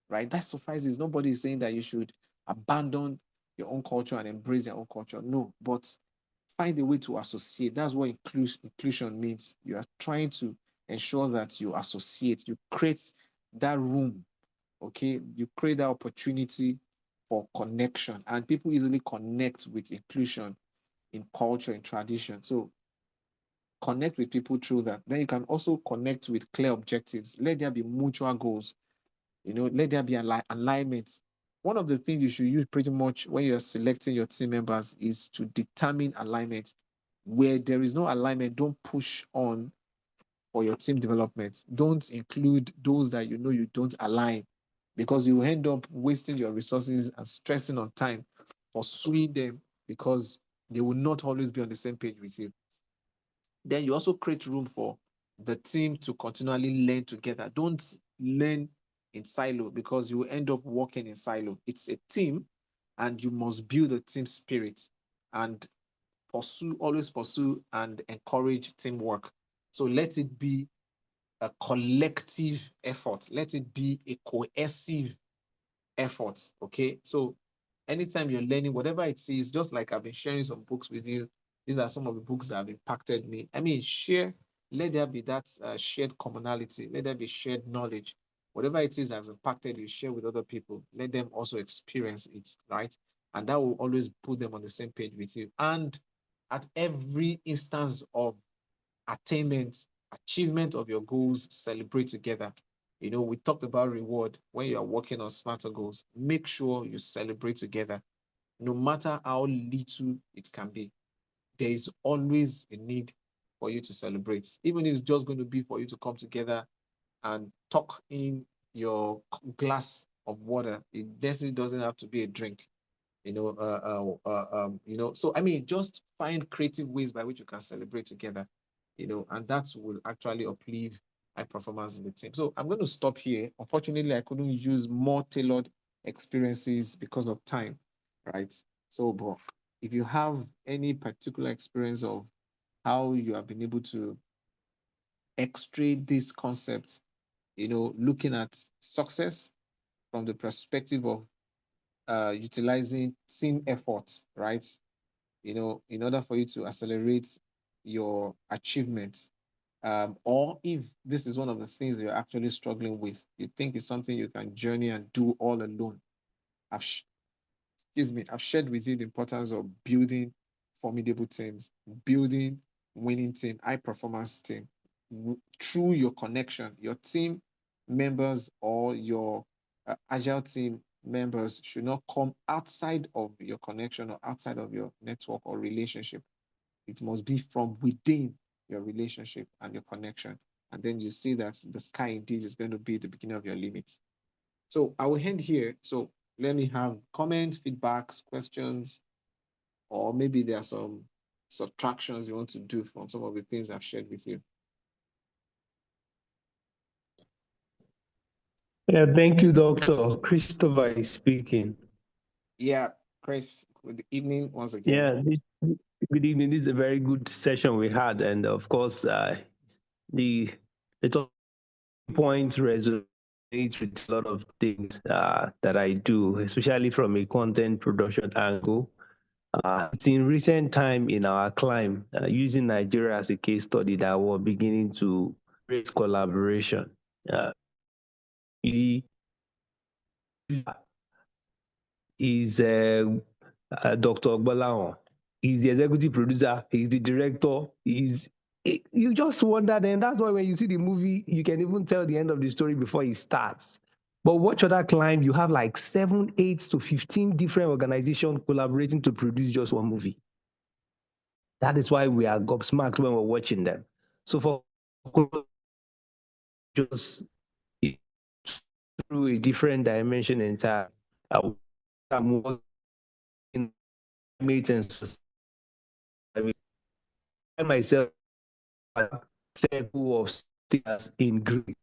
right? That suffices. Nobody is saying that you should abandon your own culture and embrace their own culture. No, but find a way to associate. That's what inclusion means. You are trying to ensure that you associate, you create that room, okay? You create that opportunity for connection, and people easily connect with inclusion in culture and tradition. So connect with people through that. Then you can also connect with clear objectives. Let there be mutual goals. Let there be alignment. One of the things you should use pretty much when you're selecting your team members is to determine alignment. Where there is no alignment, don't push on for your team development. Don't include those that you don't align, because you end up wasting your resources and stressing on time, pursuing them, because they will not always be on the same page with you. Then you also create room for the team to continually learn together. Don't learn in silo, because you will end up working in silo. It's a team, and you must build a team spirit and always pursue and encourage teamwork. So let it be a collective effort. Let it be a cohesive effort. Okay. So anytime you're learning, whatever it is, just like I've been sharing some books with you, these are some of the books that have impacted me. I mean, let there be that shared commonality, let there be shared knowledge. Whatever it is has impacted you, share with other people. Let them also experience it, right? And that will always put them on the same page with you. And at every instance of attainment, achievement of your goals, celebrate together. We talked about reward when you are working on smarter goals. Make sure you celebrate together, no matter how little it can be. There is always a need for you to celebrate, even if it's just going to be for you to come together and talk in your glass of water. It definitely doesn't have to be a drink. So I mean, just find creative ways by which you can celebrate together, and that will actually uplift high performance in the team. So I'm going to stop here. Unfortunately, I couldn't use more tailored experiences because of time, right? So, but if you have any particular experience of how you have been able to extract this concept, looking at success from the perspective of utilizing team efforts, right? In order for you to accelerate your achievement. Or if this is one of the things that you're actually struggling with, you think it's something you can journey and do all alone. I've I've shared with you the importance of building formidable teams, building winning team, high performance team through your connection. Your team members or your agile team members should not come outside of your connection or outside of your network or relationship. It must be from within your relationship and your connection. And then you see that the sky indeed is going to be the beginning of your limits. So I will end here. So let me have comments, feedbacks, questions, or maybe there are some subtractions you want to do from some of the things I've shared with you. Yeah, thank you, Doctor. Christopher is speaking. Yeah, Chris, good evening once again. Yeah, good evening. This is a very good session we had, and of course, the the talking points resonated it with a lot of things that I do, especially from a content production angle. It's in recent time in our climb, using Nigeria as a case study, that we're beginning to raise collaboration. He is Dr. Ogbolaon. He's the executive producer. He's the director. You just wonder, then that's why when you see the movie, you can even tell the end of the story before it starts. But watch other climb, you have like 7, 8 to 15 different organizations collaborating to produce just one movie. That is why we are gobsmacked when we're watching them. So for just through a different dimension in time, I'm working maintenance. I find myself a circle of stairs in green.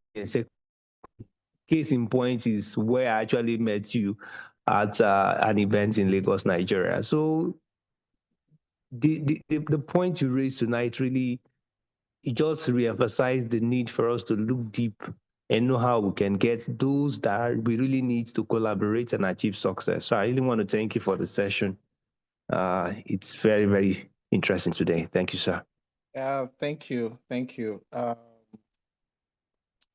Case in point is where I actually met you at an event in Lagos, Nigeria. So the point you raised tonight really, it just reemphasized the need for us to look deep and know how we can get those that we really need to collaborate and achieve success. So I really want to thank you for the session. It's very, very interesting today. Thank you, sir. Thank you. Thank you.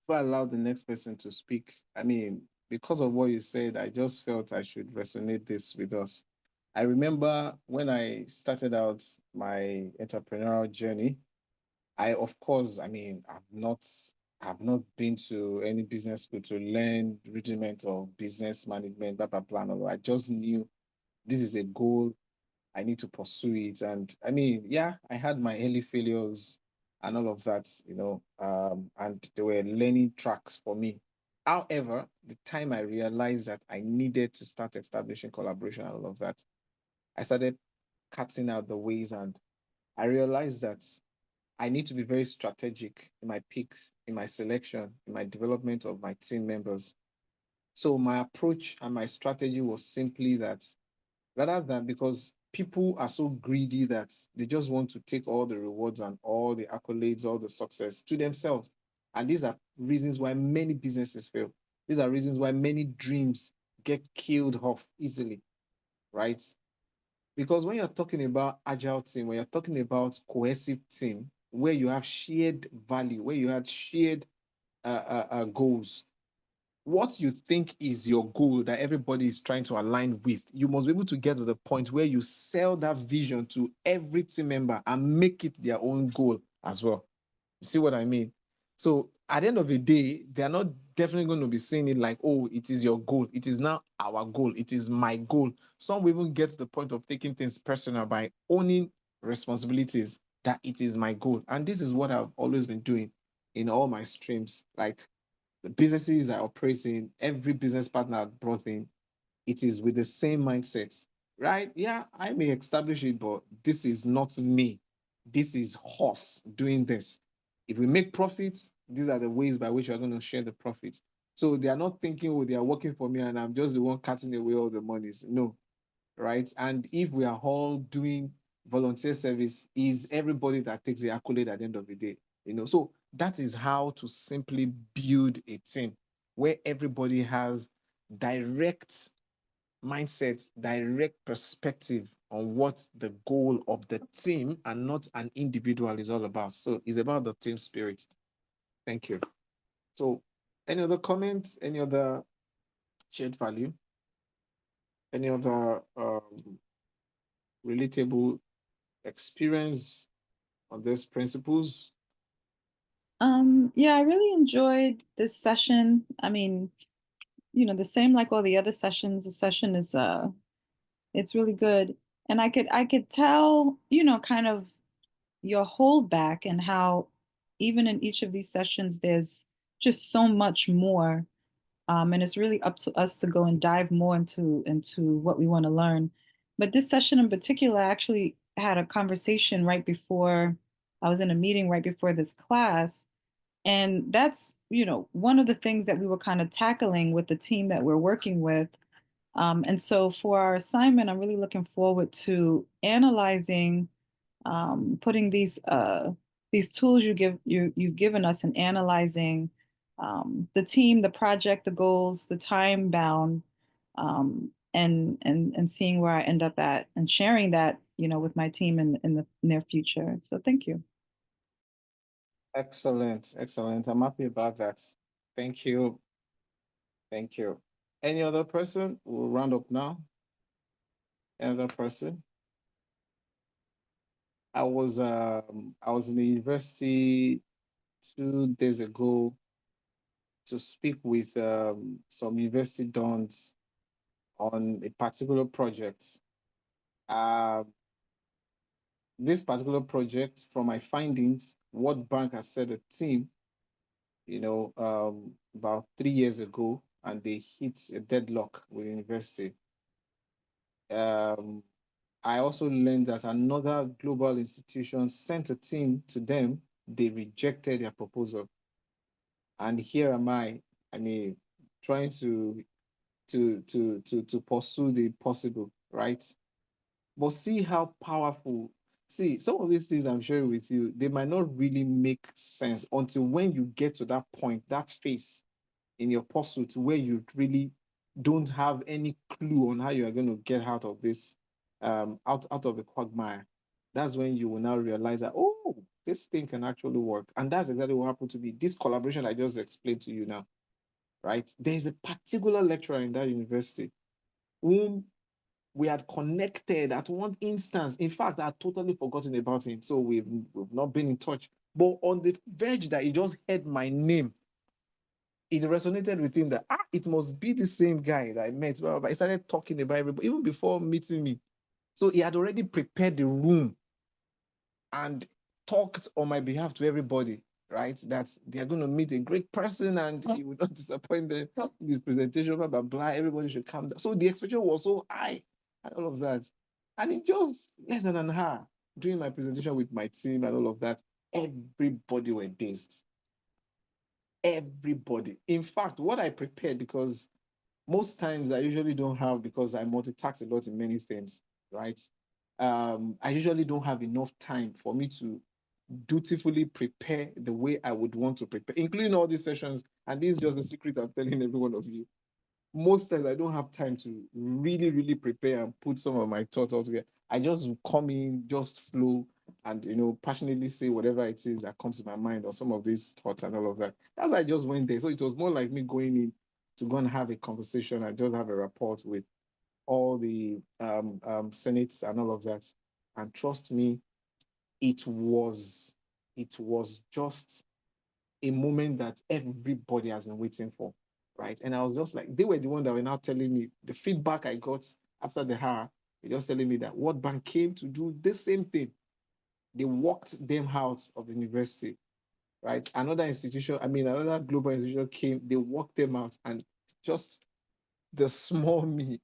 If I allow the next person to speak, I mean, because of what you said, I just felt I should resonate this with us. I remember when I started out my entrepreneurial journey, of course, I mean, I've not been to any business school to learn rudiment of business management, blah, blah, blah. I just knew this is a goal. I need to pursue it. And I mean, yeah, I had my early failures and all of that, and there were learning tracks for me. However, the time I realized that I needed to start establishing collaboration and all of that, I started cutting out the ways, and I realized that I need to be very strategic in my picks, in my selection, in my development of my team members. So my approach and my strategy was simply that, rather than, because people are so greedy that they just want to take all the rewards and all the accolades, all the success to themselves. And these are reasons why many businesses fail. These are reasons why many dreams get killed off easily, right? Because when you're talking about agile team, when you're talking about cohesive team, where you have shared value, where you had shared goals, what you think is your goal that everybody is trying to align with, you must be able to get to the point where you sell that vision to every team member and make it their own goal as well. You see what I mean? So at the end of the day, they're not definitely going to be seeing it like, oh, it is your goal. It is now our goal. It is my goal. Some will even get to the point of taking things personal by owning responsibilities that it is my goal. And this is what I've always been doing in all my streams. Like the businesses I operate in, every business partner I've brought in, it is with the same mindset, right? Yeah, I may establish it, but this is not me. This is us doing this. If we make profits, these are the ways by which we're going to share the profits. So they are not thinking, oh, they are working for me and I'm just the one cutting away all the monies. No, right? And if we are all doing volunteer service, is everybody that takes the accolade at the end of the day, So that is how to simply build a team where everybody has direct mindset, direct perspective on what the goal of the team and not an individual is all about. So it's about the team spirit. Thank you. So any other comments? Any other shared value? Any other relatable experience on these principles? Yeah, I really enjoyed this session. I mean, the same like all the other sessions, the session is it's really good. And I could tell, kind of your holdback and how even in each of these sessions there's just so much more. And it's really up to us to go and dive more into what we want to learn. But this session in particular, I actually had a conversation right before I was in a meeting right before this class. And that's, one of the things that we were kind of tackling with the team that we're working with. And so for our assignment, I'm really looking forward to analyzing, putting these tools you've given us and analyzing the team, the project, the goals, the time bound, and seeing where I end up at and sharing that, with my team in the near future. So thank you. Excellent, excellent. I'm happy about that. Thank you. Thank you. Any other person? We'll round up now. Any other person? I was in the university 2 days ago to speak with some university dons on a particular project. This particular project, from my findings, World Bank has set a team, about 3 years ago, and they hit a deadlock with university. I also learned that another global institution sent a team to them. They rejected their proposal. And here am I mean, trying to pursue the possible, right? But see how powerful. See, some of these things I'm sharing with you, they might not really make sense until when you get to that point, that phase in your pursuit where you really don't have any clue on how you are going to get out of this, out of the quagmire. That's when you will now realize that, oh, this thing can actually work. And that's exactly what happened to me. This collaboration I just explained to you now, right? There's a particular lecturer in that university whom we had connected at one instance. In fact, I had totally forgotten about him. So we've not been in touch. But on the verge that he just heard my name, it resonated with him that, it must be the same guy that I met. But he started talking about everybody, even before meeting me. So he had already prepared the room and talked on my behalf to everybody, right? That they are going to meet a great person and he would not disappoint them in his presentation, blah, blah, blah. Everybody should come down. So the expectation was so high and all of that. And in just less than an hour, doing my presentation with my team and all of that, everybody were dazed. Everybody. In fact, what I prepared, because most times I usually don't have, because I multitask a lot in many things, right? I usually don't have enough time for me to dutifully prepare the way I would want to prepare, including all these sessions. And this is just a secret I'm telling every one of you. Most times I don't have time to really, really prepare and put some of my thoughts all together. I just come in, just flow, and passionately say whatever it is that comes to my mind, or some of these thoughts and all of that. That's why I just went there. So it was more like me going in to go and have a conversation and just have a rapport with all the senates and all of that. And trust me, it was just a moment that everybody has been waiting for, right? And I was just like, they were the one that were now telling me the feedback I got after the hour. They're just telling me that World Bank came to do the same thing. They walked them out of the university, right? Another global institution came, they walked them out, and just the small me,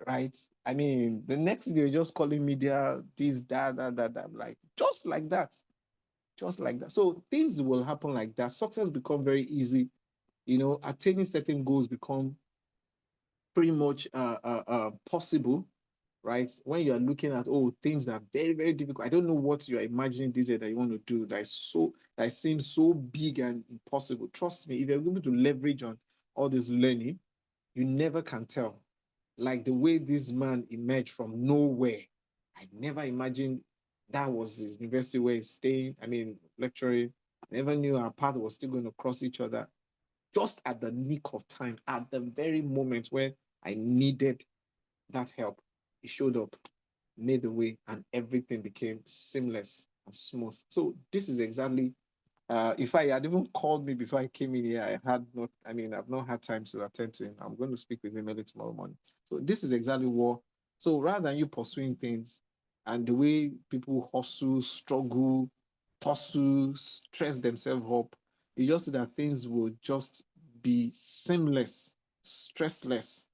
right? The next day, you're just calling media, this, that. I'm like, just like that. Just like that. So things will happen like that. Success become very easy. Attaining certain goals become pretty much possible, right? When you are looking at things that are very, very difficult. I don't know what you are imagining this year that you want to do that seems so big and impossible. Trust me, if you're able to leverage on all this learning, you never can tell. Like the way this man emerged from nowhere. I never imagined that was his university where he's staying. Lecturing. I never knew our path was still going to cross each other. Just at the nick of time, at the very moment when I needed that help, he showed up, made the way, and everything became seamless and smooth. So this is exactly, if I had even called me before I came in here, I've not had time to attend to him. I'm going to speak with him early tomorrow morning. So this is exactly what, so rather than you pursuing things and the way people hustle, struggle, pursue, stress themselves up, you just see that things will just be seamless, stressless.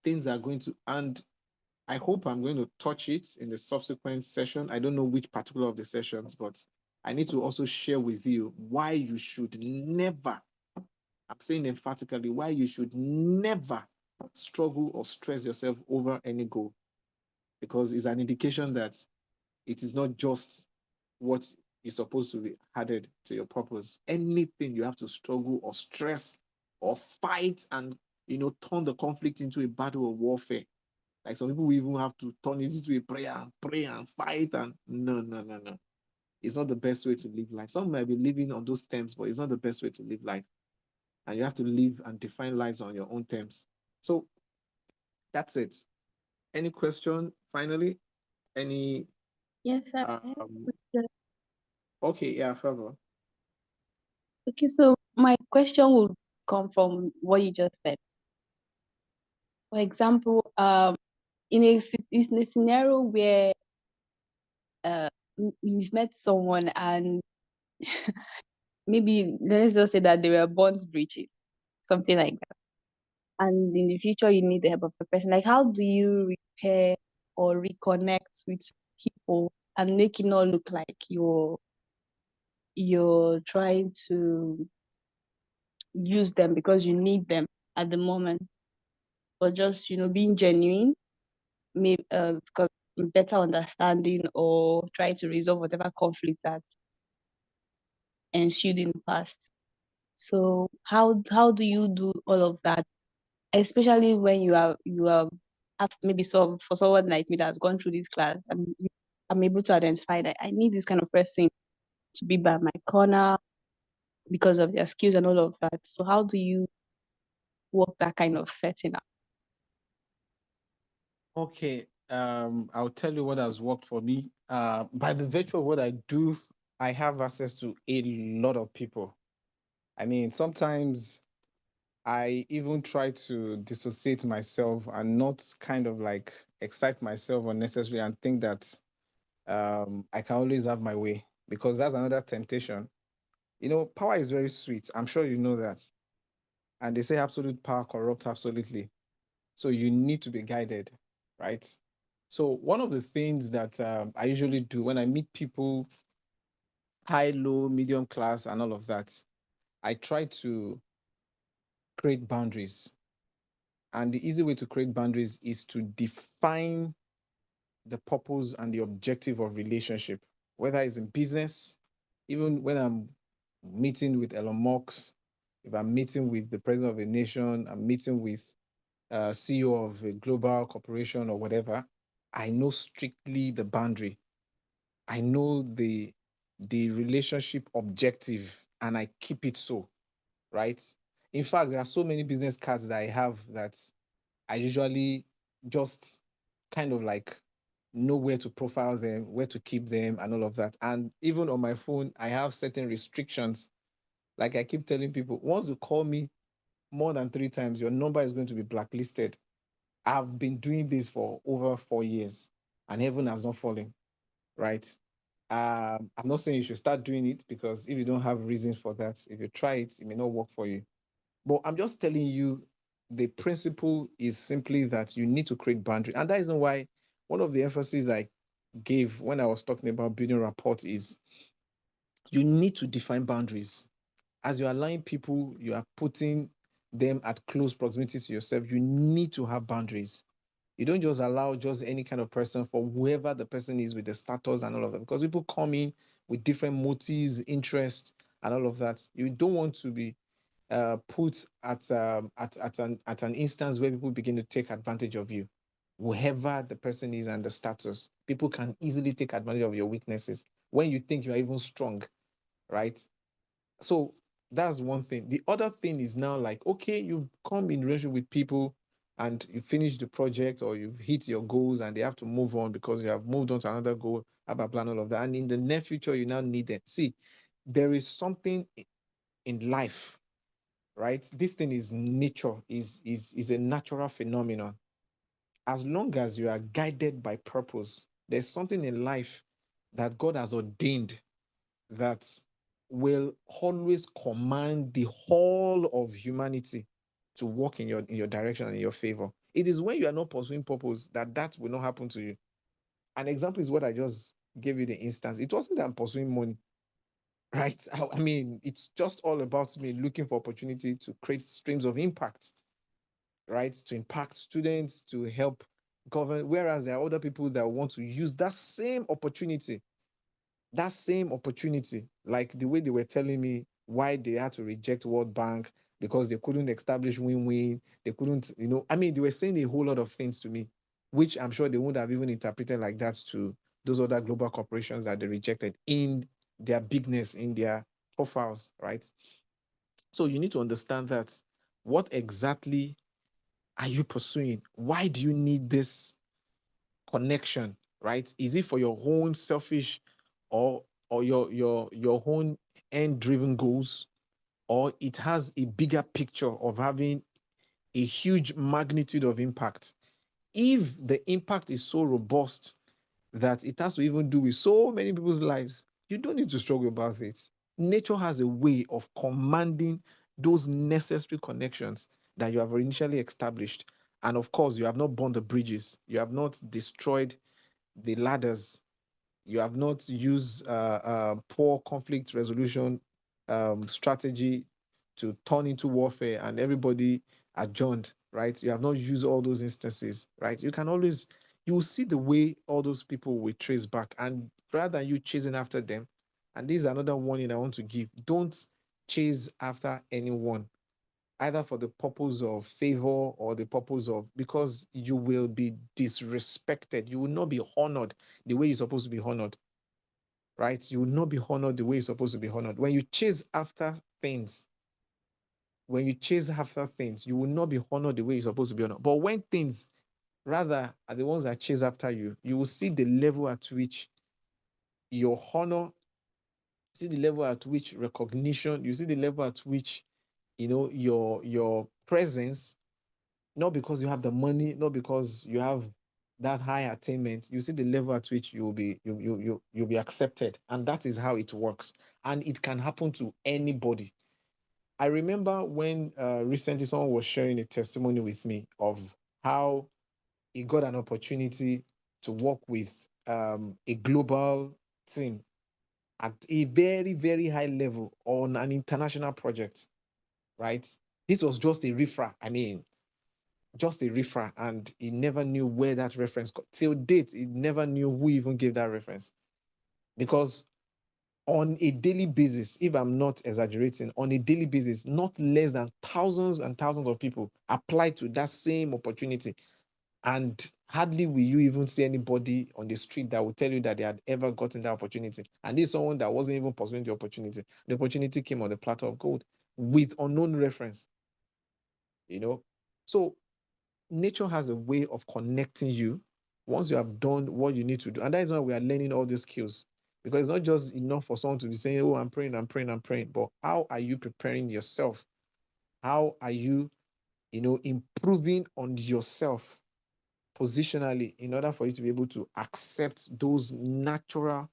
Things are going to, and I hope I'm going to touch it in the subsequent session. I don't know which particular of the sessions, but I need to also share with you why you should never, I'm saying emphatically, why you should never struggle or stress yourself over any goal, because it's an indication that it is not just what is supposed to be added to your purpose. Anything you have to struggle or stress or fight and turn the conflict into a battle of warfare. Like some people will even have to turn it into a prayer and pray and fight and no, no, no, no. It's not the best way to live life. Some might be living on those terms, but it's not the best way to live life. And you have to live and define lives on your own terms. So that's it. Any question finally? Any Yes, sir. okay, yeah, Favor. Okay, so my question would come from what you just said. For example, in a scenario where you've met someone and maybe let's just say that there were bonds breaches, something like that, and in the future you need the help of the person. Like, how do you repair or reconnect with people and make it not look like you're trying to use them because you need them at the moment, but just being genuine, maybe because better understanding or try to resolve whatever conflict that ensued in the past. So how do you do all of that, especially when you are maybe for someone like me that's gone through this class, and I'm able to identify that I need this kind of person to be by my corner because of their skills and all of that. So how do you work that kind of setting up? Okay. I'll tell you what has worked for me. By the virtue of what I do, I have access to a lot of people. I mean, sometimes I even try to dissociate myself and not kind of like excite myself unnecessarily and think that I can always have my way, because that's another temptation. Power is very sweet. I'm sure you know that. And they say absolute power corrupts absolutely. So you need to be guided, right? So one of the things that I usually do when I meet people, high, low, medium class, and all of that, I try to create boundaries. And the easy way to create boundaries is to define the purpose and the objective of relationship, whether it's in business, even when I'm meeting with Elon Musk, if I'm meeting with the president of a nation, I'm meeting with CEO of a global corporation or whatever, I know strictly the boundary. I know the relationship objective and I keep it so, right? In fact, there are so many business cards that I have that I usually just kind of like know where to profile them, where to keep them, and all of that. And even on my phone, I have certain restrictions. Like I keep telling people, once you call me more than 3 times, your number is going to be blacklisted. I've been doing this for over 4 years and heaven has not fallen, right? I'm not saying you should start doing it, because if you don't have reasons for that, if you try it, it may not work for you. But I'm just telling you, the principle is simply that you need to create boundary. And that isn't why one of the emphasis I gave when I was talking about building rapport is you need to define boundaries. As you're allowing people, you are putting them at close proximity to yourself. You need to have boundaries. You don't just allow just any kind of person, for whoever the person is, with the status and all of that, because people come in with different motives, interests, and all of that. You don't want to be put at an instance where people begin to take advantage of you. Whoever the person is and the status, people can easily take advantage of your weaknesses when you think you are even strong, right? So that's one thing. The other thing is now, like, okay, you come in relationship with people and you finish the project or you've hit your goals and they have to move on because you have moved on to another goal, blah, blah, all of that. And in the near future, you now need it. See, there is something in life, right? This thing is nature, is a natural phenomenon. As long as you are guided by purpose, there's something in life that God has ordained that will always command the whole of humanity to walk in your direction and in your favor. It is when you are not pursuing purpose that that will not happen to you. An example is what I just gave you the instance. It wasn't that I'm pursuing money, right? I mean, it's just all about me looking for opportunity to create streams of impact, right? To impact students, to help govern. Whereas there are other people that want to use that same opportunity, that same opportunity, like the way they were telling me why they had to reject World Bank because they couldn't establish win-win, they couldn't, I mean, they were saying a whole lot of things to me, which I'm sure they wouldn't have even interpreted like that to those other global corporations that they rejected in their bigness, in their profiles, right? So you need to understand that what exactly are you pursuing? Why do you need this connection, right? Is it for your own selfish or your own end-driven goals, or it has a bigger picture of having a huge magnitude of impact? If the impact is so robust that it has to even do with so many people's lives, you don't need to struggle about it. Nature has a way of commanding those necessary connections that you have initially established. And of course, you have not burned the bridges, you have not destroyed the ladders, you have not used poor conflict resolution strategy to turn into warfare and everybody adjourned, right? You have not used all those instances, right? You will see the way all those people will trace back. And rather than you chasing after them, and this is another warning I want to give, don't chase after anyone, either for the purpose of favor or the purpose of, because you will be disrespected. You will not be honored the way you're supposed to be honored, right? You will not be honored the way you're supposed to be honored. When you chase after things, you will not be honored the way you're supposed to be honored. But when things rather are the ones that chase after you, you will see the level at which your honor, see the level at which recognition, you see the level at which, your presence, not because you have the money, not because you have that high attainment, you see the level at which you'll be accepted. And that is how it works. And it can happen to anybody. I remember when recently someone was sharing a testimony with me of how he got an opportunity to work with a global team at a very, very high level on an international project, right? This was just a referral. I mean, just a referral, and he never knew where that reference got. Till date, he never knew who even gave that reference. Because on a daily basis, if I'm not exaggerating, on a daily basis, not less than thousands and thousands of people apply to that same opportunity. And hardly will you even see anybody on the street that will tell you that they had ever gotten that opportunity. And this is someone that wasn't even pursuing the opportunity. The opportunity came on the platter of gold with unknown reference, So nature has a way of connecting you once you have done what you need to do. And that is why we are learning all these skills. Because it's not just enough for someone to be saying, oh, I'm praying, I'm praying, I'm praying. But how are you preparing yourself? How are you, improving on yourself positionally in order for you to be able to accept those natural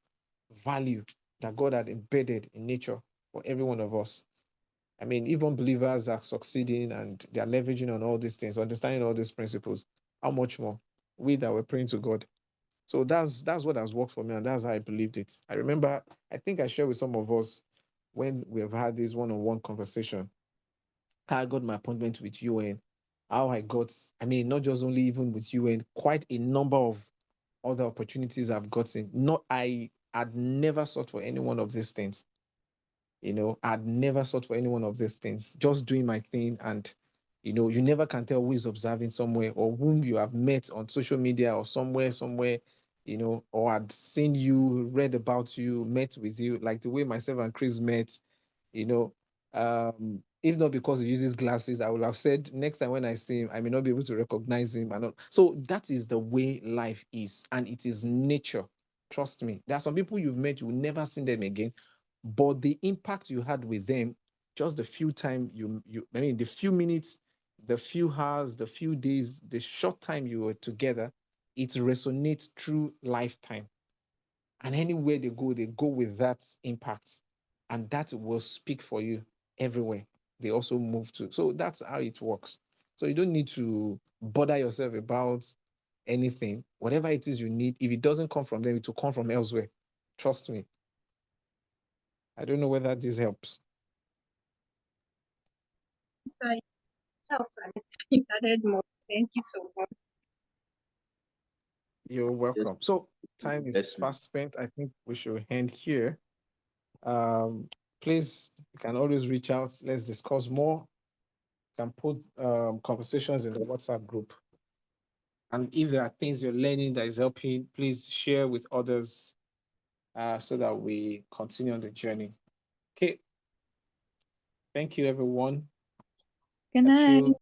value that God had embedded in nature for every one of us? I mean, even believers are succeeding and they're leveraging on all these things, understanding all these principles. How much more we that were praying to God? So that's what has worked for me, and that's how I believed it. I remember, I think I shared with some of us when we have had this one-on-one conversation, how I got my appointment with UN, how I got, I mean, not just only even with UN, quite a number of other opportunities I've gotten. Not, I had never sought for any one of these things. I'd never sought for any one of these things, just doing my thing. And, you never can tell who is observing somewhere or whom you have met on social media or somewhere, or had seen you, read about you, met with you, like the way myself and Chris met, you know. If not because he uses glasses, I would have said next time when I see him, I may not be able to recognize him. So that is the way life is, and it is nature. Trust me. There are some people you've met, you will never see them again, but the impact you had with them, just the few time I mean, the few minutes, the few hours, the few days, the short time you were together, it resonates through lifetime. And anywhere they go with that impact, and that will speak for you everywhere they also move to. So that's how it works. So you don't need to bother yourself about anything. Whatever it is you need, if it doesn't come from them, it will come from elsewhere. Trust me. I don't know whether this helps. So it helps and it's added more. Thank you so much. You're welcome. So time is Yes, ma'am. fast spent. I think we should end here. Please, you can always reach out. Let's discuss more. You can put conversations in the WhatsApp group. And if there are things you're learning that is helping, please share with others so that we continue on the journey. Okay. Thank you, everyone. Good Catch night. you